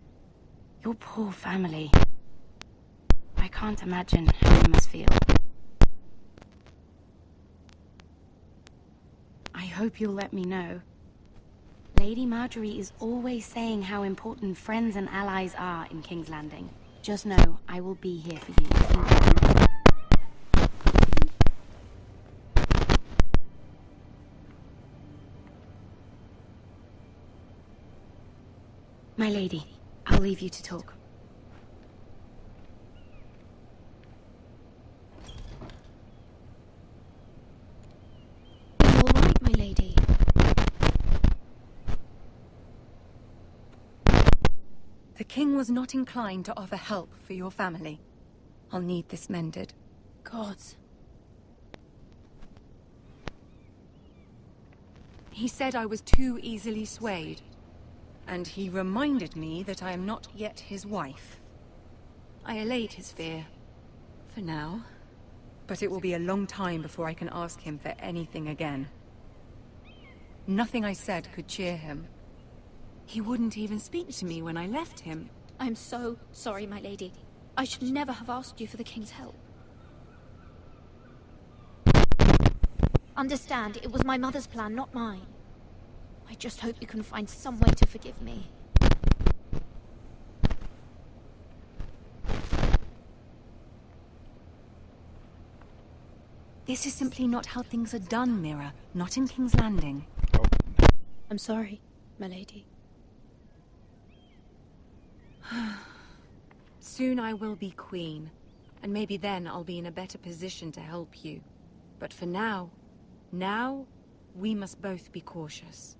Your poor family. I can't imagine how you must feel. I hope you'll let me know. Lady Marjorie is always saying how important friends and allies are in King's Landing. Just know, I will be here for you. My lady, I'll leave you to talk.
All right, my lady.
The king was not inclined to offer help for your family. I'll need this mended.
Gods.
He said I was too easily swayed. And he reminded me that I am not yet his wife. I allay his fear. For now. But it will be a long time before I can ask him for anything again. Nothing I said could cheer him. He wouldn't even speak to me when I left him.
I'm so sorry, my lady. I should never have asked you for the king's help. Understand, it was my mother's plan, not mine. I just hope you can find some way to forgive me.
This is simply not how things are done, Mira. Not in King's Landing.
I'm sorry, my lady.
Soon I will be queen, and maybe then I'll be in a better position to help you. But for now, we must both be cautious.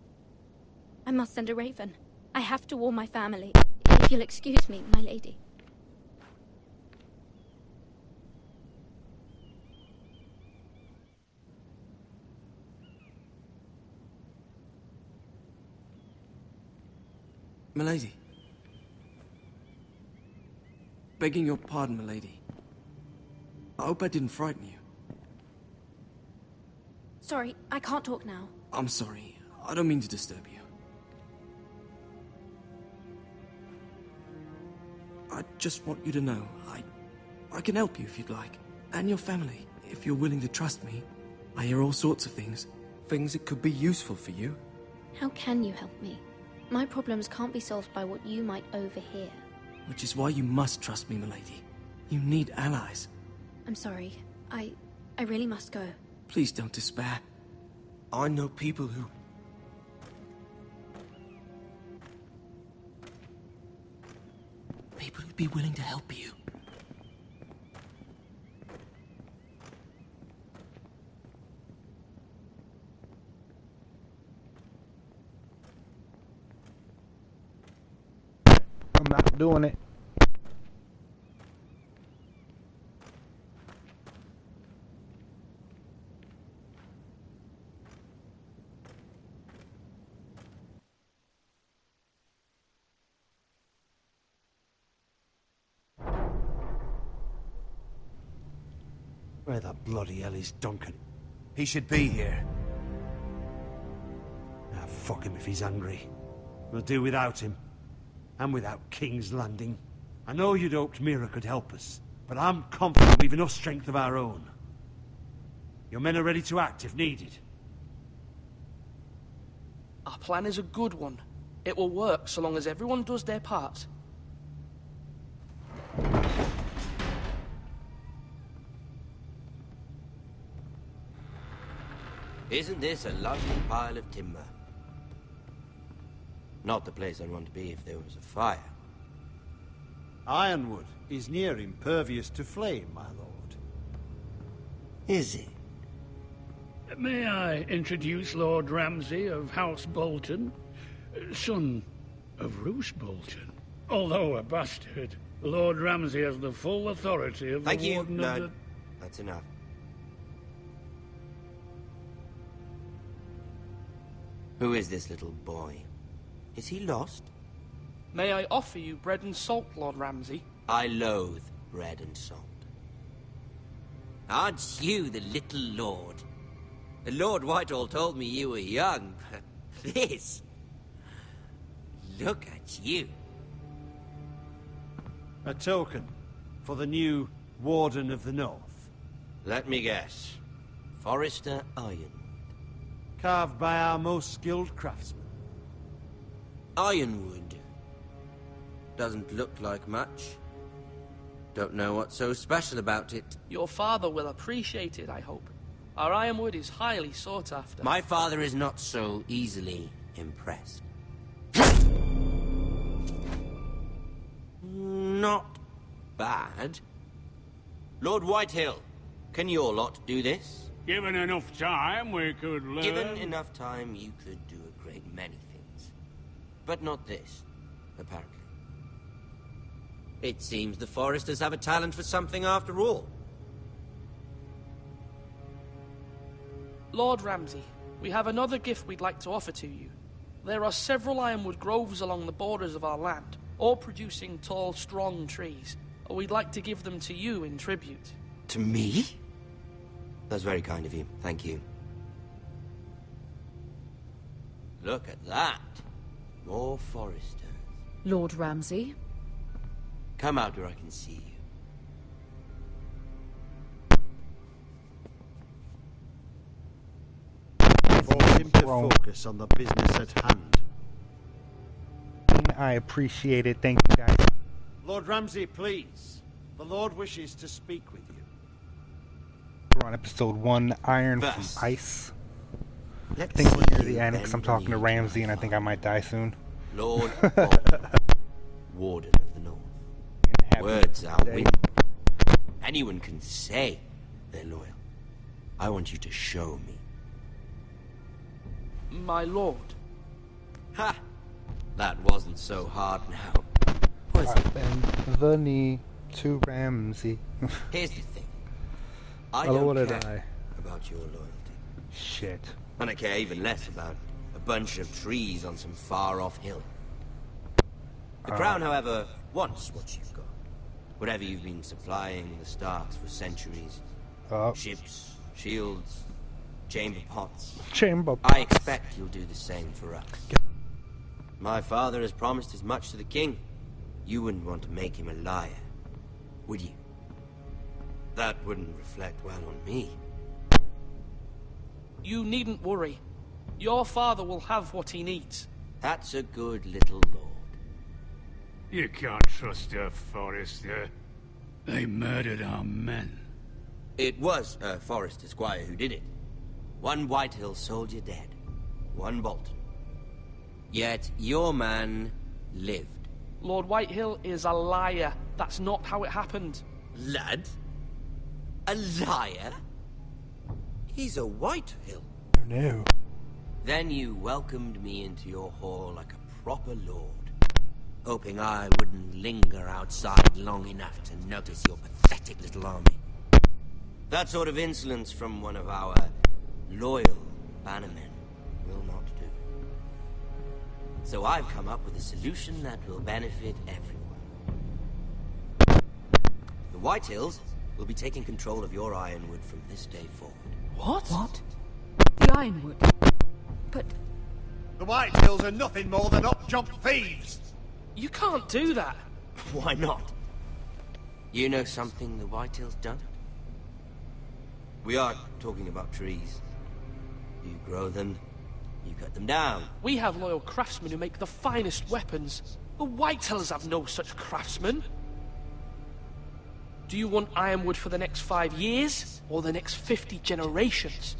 I must send a raven. I have to warn my family. If you'll excuse me, my lady.
Milady. Begging your pardon, milady. I hope I didn't frighten you.
Sorry, I can't talk now.
I'm sorry. I don't mean to disturb you. I just want you to know, I can help you if you'd like. And your family, if you're willing to trust me. I hear all sorts of things. Things that could be useful for you.
How can you help me? My problems can't be solved by what you might overhear.
Which is why you must trust me, milady. You need allies.
I'm sorry. I really must go.
Please don't despair. I know people who... People who'd be willing to help you.
I'm not doing it.
Where the bloody hell is Duncan?
He should be here.
Ah, fuck him if he's hungry. We'll do without him. And without King's Landing. I know you'd hoped Mira could help us, but I'm confident we've enough strength of our own. Your men are ready to act if needed.
Our plan is a good one. It will work so long as everyone does their part.
Isn't this a lovely pile of timber? Not the place I'd want to be if there was a fire.
Ironwood is near impervious to flame, my lord.
Is it?
May I introduce Lord Ramsay of House Bolton, son of Roose Bolton. Although a bastard, Lord Ramsay has the full authority of
Thank
the
you.
Warden
No,
of the...
that's enough. Who is this little boy? Is he lost?
May I offer you bread and salt, Lord Ramsay?
I loathe bread and salt. Aren't you the little lord? Lord Whitehall told me you were young, but this... Look at you.
A token for the new Warden of the North.
Let me guess. Forrester Ironwood.
Carved by our most skilled craftsmen.
Ironwood. Doesn't look like much. Don't know what's so special about it.
Your father will appreciate it, I hope. Our ironwood is highly sought after.
My father is not so easily impressed. Not bad. Lord Whitehill, can your lot do this?
Given enough time, we could learn...
Given enough time, you could do a great many things. But not this, apparently. It seems the Foresters have a talent for something after all.
Lord Ramsay, we have another gift we'd like to offer to you. There are several ironwood groves along the borders of our land, all producing tall, strong trees. We'd like to give them to you in tribute.
To me? That's very kind of you. Thank you. Look at that. More Foresters.
Lord Ramsay?
Come out where I can see you.
Force him to focus on the business at hand.
I appreciate it. Thank you, guys.
Lord Ramsay, please. The Lord wishes to speak with you.
We're on episode 1, Iron from Ice. I think we're near the end because I'm talking to Ramsay and I think I might die soon.
Lord Warden of the North. Words are wind. Anyone can say they're loyal. I want you to show me.
My lord.
Ha! That wasn't so hard now. Was it?
Bend the knee to Ramsay.
Here's the thing. I
Hello,
don't
what did
care about your loyalty.
Shit.
And I care even less about a bunch of trees on some far-off hill. The Crown, however, wants what you've got. Whatever you've been supplying the Starks for centuries. Ships, shields, chamber pots. I expect you'll do the same for us. My father has promised as much to the king. You wouldn't want to make him a liar, would you? That wouldn't reflect well on me.
You needn't worry. Your father will have what he needs.
That's a good little lord.
You can't trust her, Forrester. They murdered our men.
It was a Forrester squire who did it. One Whitehill soldier dead. One Bolton. Yet your man lived.
Lord Whitehill is a liar. That's not how it happened.
Lad? A liar? He's a Whitehill.
No.
Then you welcomed me into your hall like a proper lord, hoping I wouldn't linger outside long enough to notice your pathetic little army. That sort of insolence from one of our loyal bannermen will not do. So I've come up with a solution that will benefit everyone. The Whitehills will be taking control of your Ironwood from this day forward.
What? The Ironwood? But...
The Whitehills are nothing more than up-jump thieves!
You can't do that.
Why not? You know something the Whitehills don't? We are talking about trees. You grow them, you cut them down.
We have loyal craftsmen who make the finest weapons. The Whitehills have no such craftsmen. Do you want Ironwood for the next 5 years, or the next 50 generations?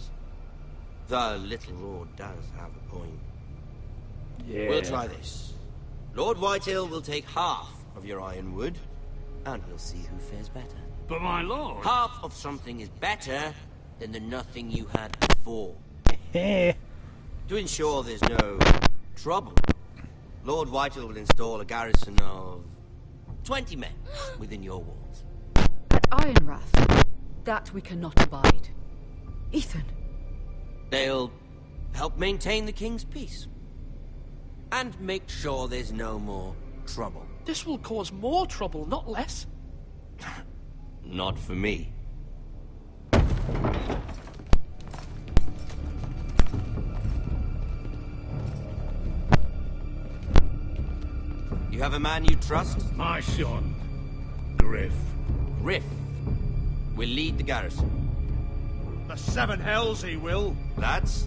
The little lord does have a point.
Yeah.
We'll try this. Lord Whitehill will take half of your Ironwood, and we'll see who fares better.
But my lord...
Half of something is better than the nothing you had before. To ensure there's no trouble, Lord Whitehill will install a garrison of 20 men within your walls.
At Ironrath? That we cannot abide. Ethan.
They'll help maintain the king's peace. And make sure there's no more trouble.
This will cause more trouble, not less.
Not for me. You have a man you trust?
My son, Griff.
Griff will lead the garrison.
The Seven Hells he will.
Lads,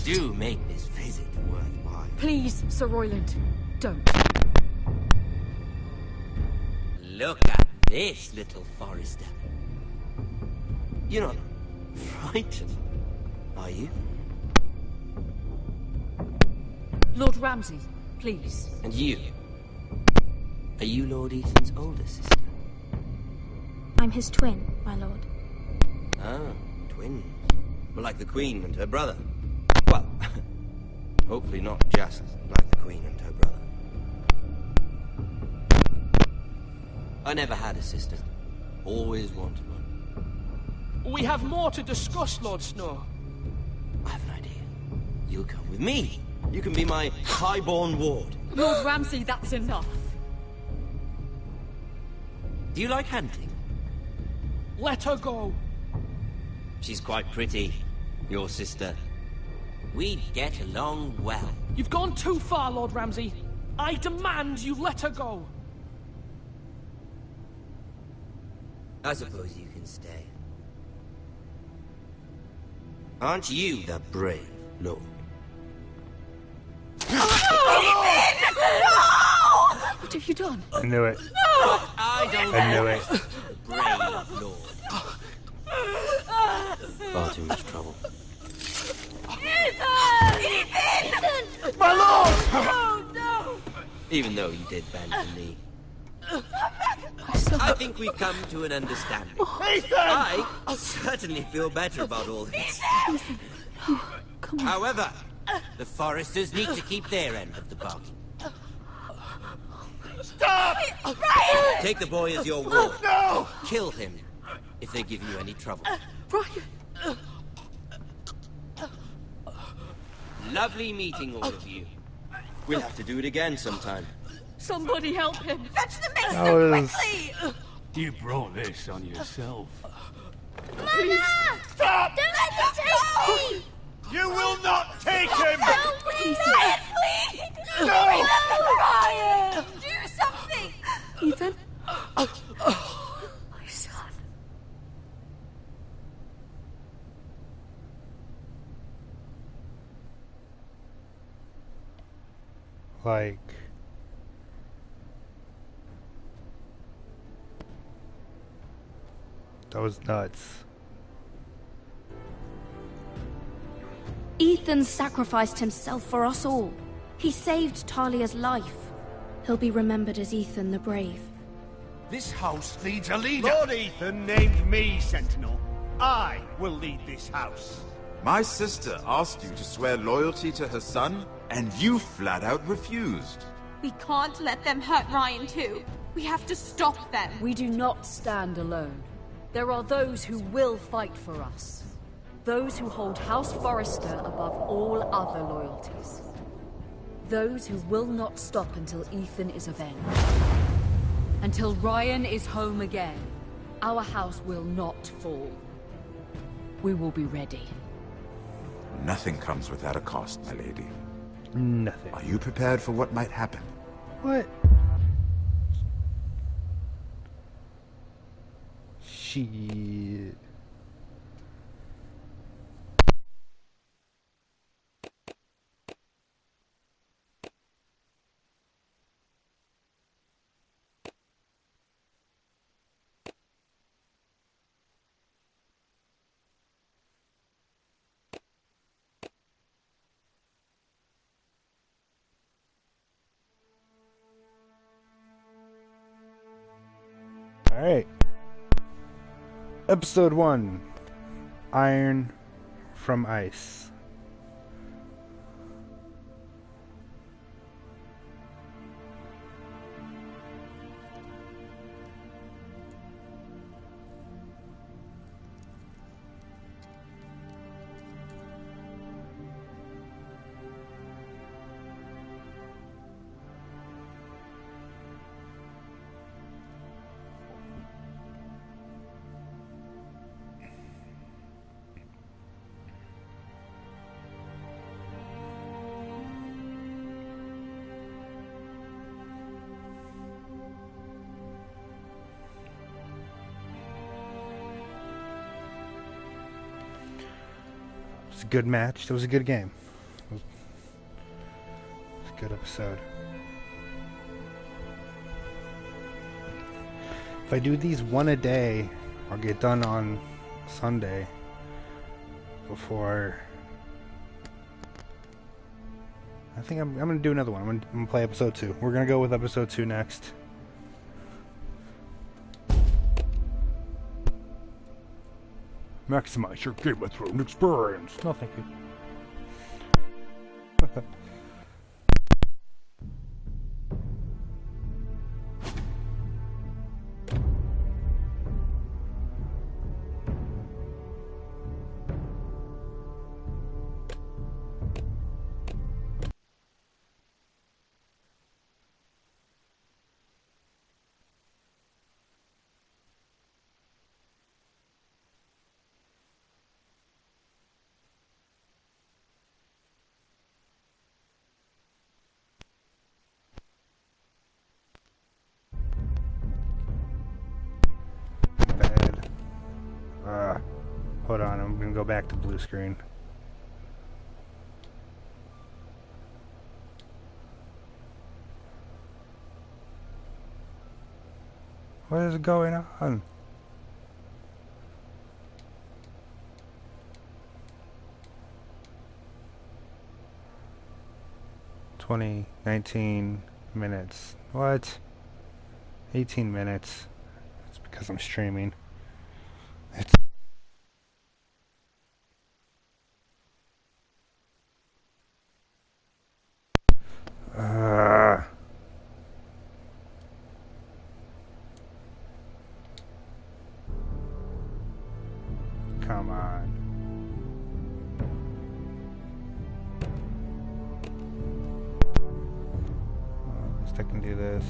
do make this visit worthwhile.
Please, Sir Royland, don't.
Look at this, little Forrester. You're not frightened, are you?
Lord Ramsay, please.
And you? Are you Lord Ethan's older sister?
I'm his twin, my lord.
Ah, twins. Well, like the Queen and her brother. Well, hopefully not just like the Queen and her brother. I never had a sister. Always wanted one.
We have more to discuss, Lord Snow.
I have an idea. You'll come with me. You can be my highborn ward.
Lord Ramsay, that's enough.
Do you like hunting?
Let her go.
She's quite pretty, your sister. We'd get along well.
You've gone too far, Lord Ramsay. I demand you let her go.
I suppose you can stay. Aren't you the brave lord?
What have you done?
I knew it.
I don't
I knew it.
the brave lord. Far too much trouble.
Ethan! My lord!
Oh, no! Even though you did bend the knee. I think we've come to an understanding.
Ethan!
I certainly feel better about all this. However, the Foresters need to keep their end of the bargain.
Stop!
Take the boy as your ward.
No!
Kill him if they give you any trouble.
Ryan!
Lovely meeting all of you. We'll have to do it again sometime.
Somebody help him!
Fetch the
That
maester,
was-
quickly!
You brought this on yourself.
Mama!
Stop!
Don't let him take me!
You will not take him!
Don't leave!
Ryan, please!
No!
Ryan! Do something!
Ethan? My son.
Like... That was nuts.
Ethan sacrificed himself for us all. He saved Talia's life. He'll be remembered as Ethan the Brave.
This house needs a leader.
Lord Ethan named me Sentinel. I will lead this house.
My sister asked you to swear loyalty to her son, and you flat out refused.
We can't let them hurt Ryan too. We have to stop them.
We do not stand alone. There are those who will fight for us. Those who hold House Forrester above all other loyalties. Those who will not stop until Ethan is avenged. Until Ryan is home again, our house will not fall. We will be ready.
Nothing comes without a cost, my lady.
Nothing.
Are you prepared for what might happen?
What? Shit. Alright. Episode 1. Iron from Ice. It was a good match. It was a good game. It was a good episode. If I do these one a day, I'll get done on Sunday before... I think I'm going to do another one. I'm going to play episode 2. We're going to go with episode 2 next. Maximize your Game of Thrones experience. No, thank you. gonna go back to blue screen. What is going on? $20, 19 minutes. What? 18 minutes. It's because I'm streaming. It's come on. Well, at least I can do this.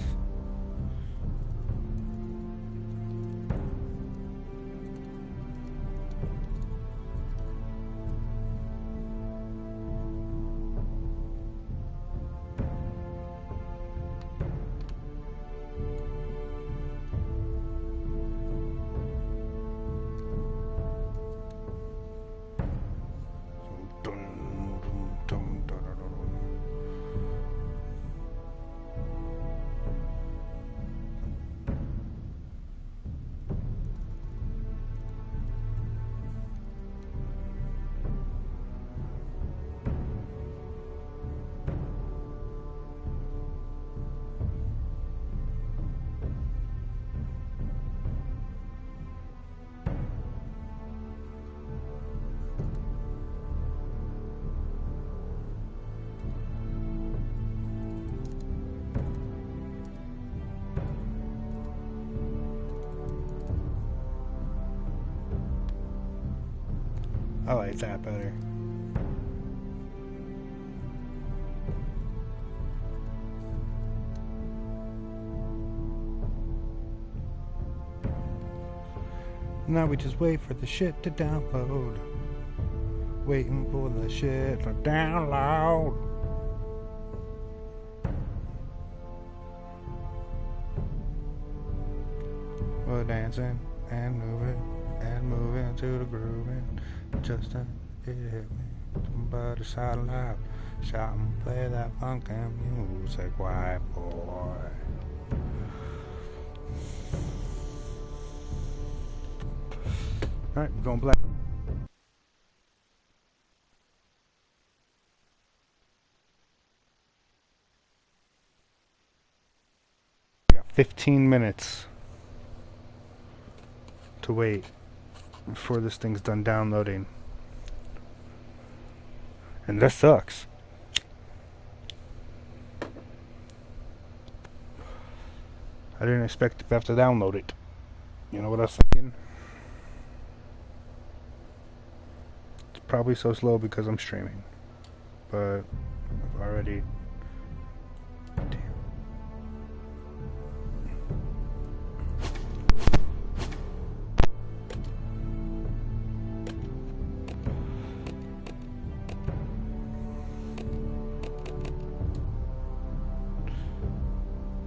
I like that better. Now we just wait for the shit to download. Waiting for the shit to download. We're dancing and moving to the grooving. Just it hit me. Somebody shout loud, shout and play that funky music, white boy. Alright, we're going black. We got 15 minutes to wait before this thing's done downloading. And that sucks. I didn't expect to have to download it. You know what I was thinking? It's probably so slow because I'm streaming. But I've already...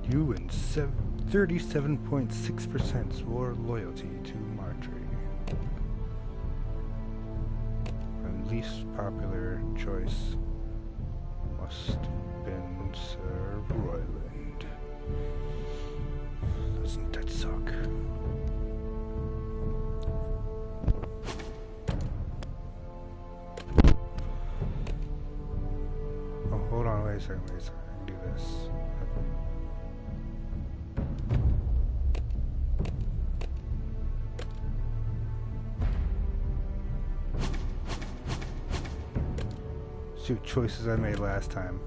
You and 37.6% swore loyalty to Marjorie. And least popular choice must have been Sir Royland. Doesn't that suck? Oh, hold on, wait a second. I can do this. See what choices I made last time.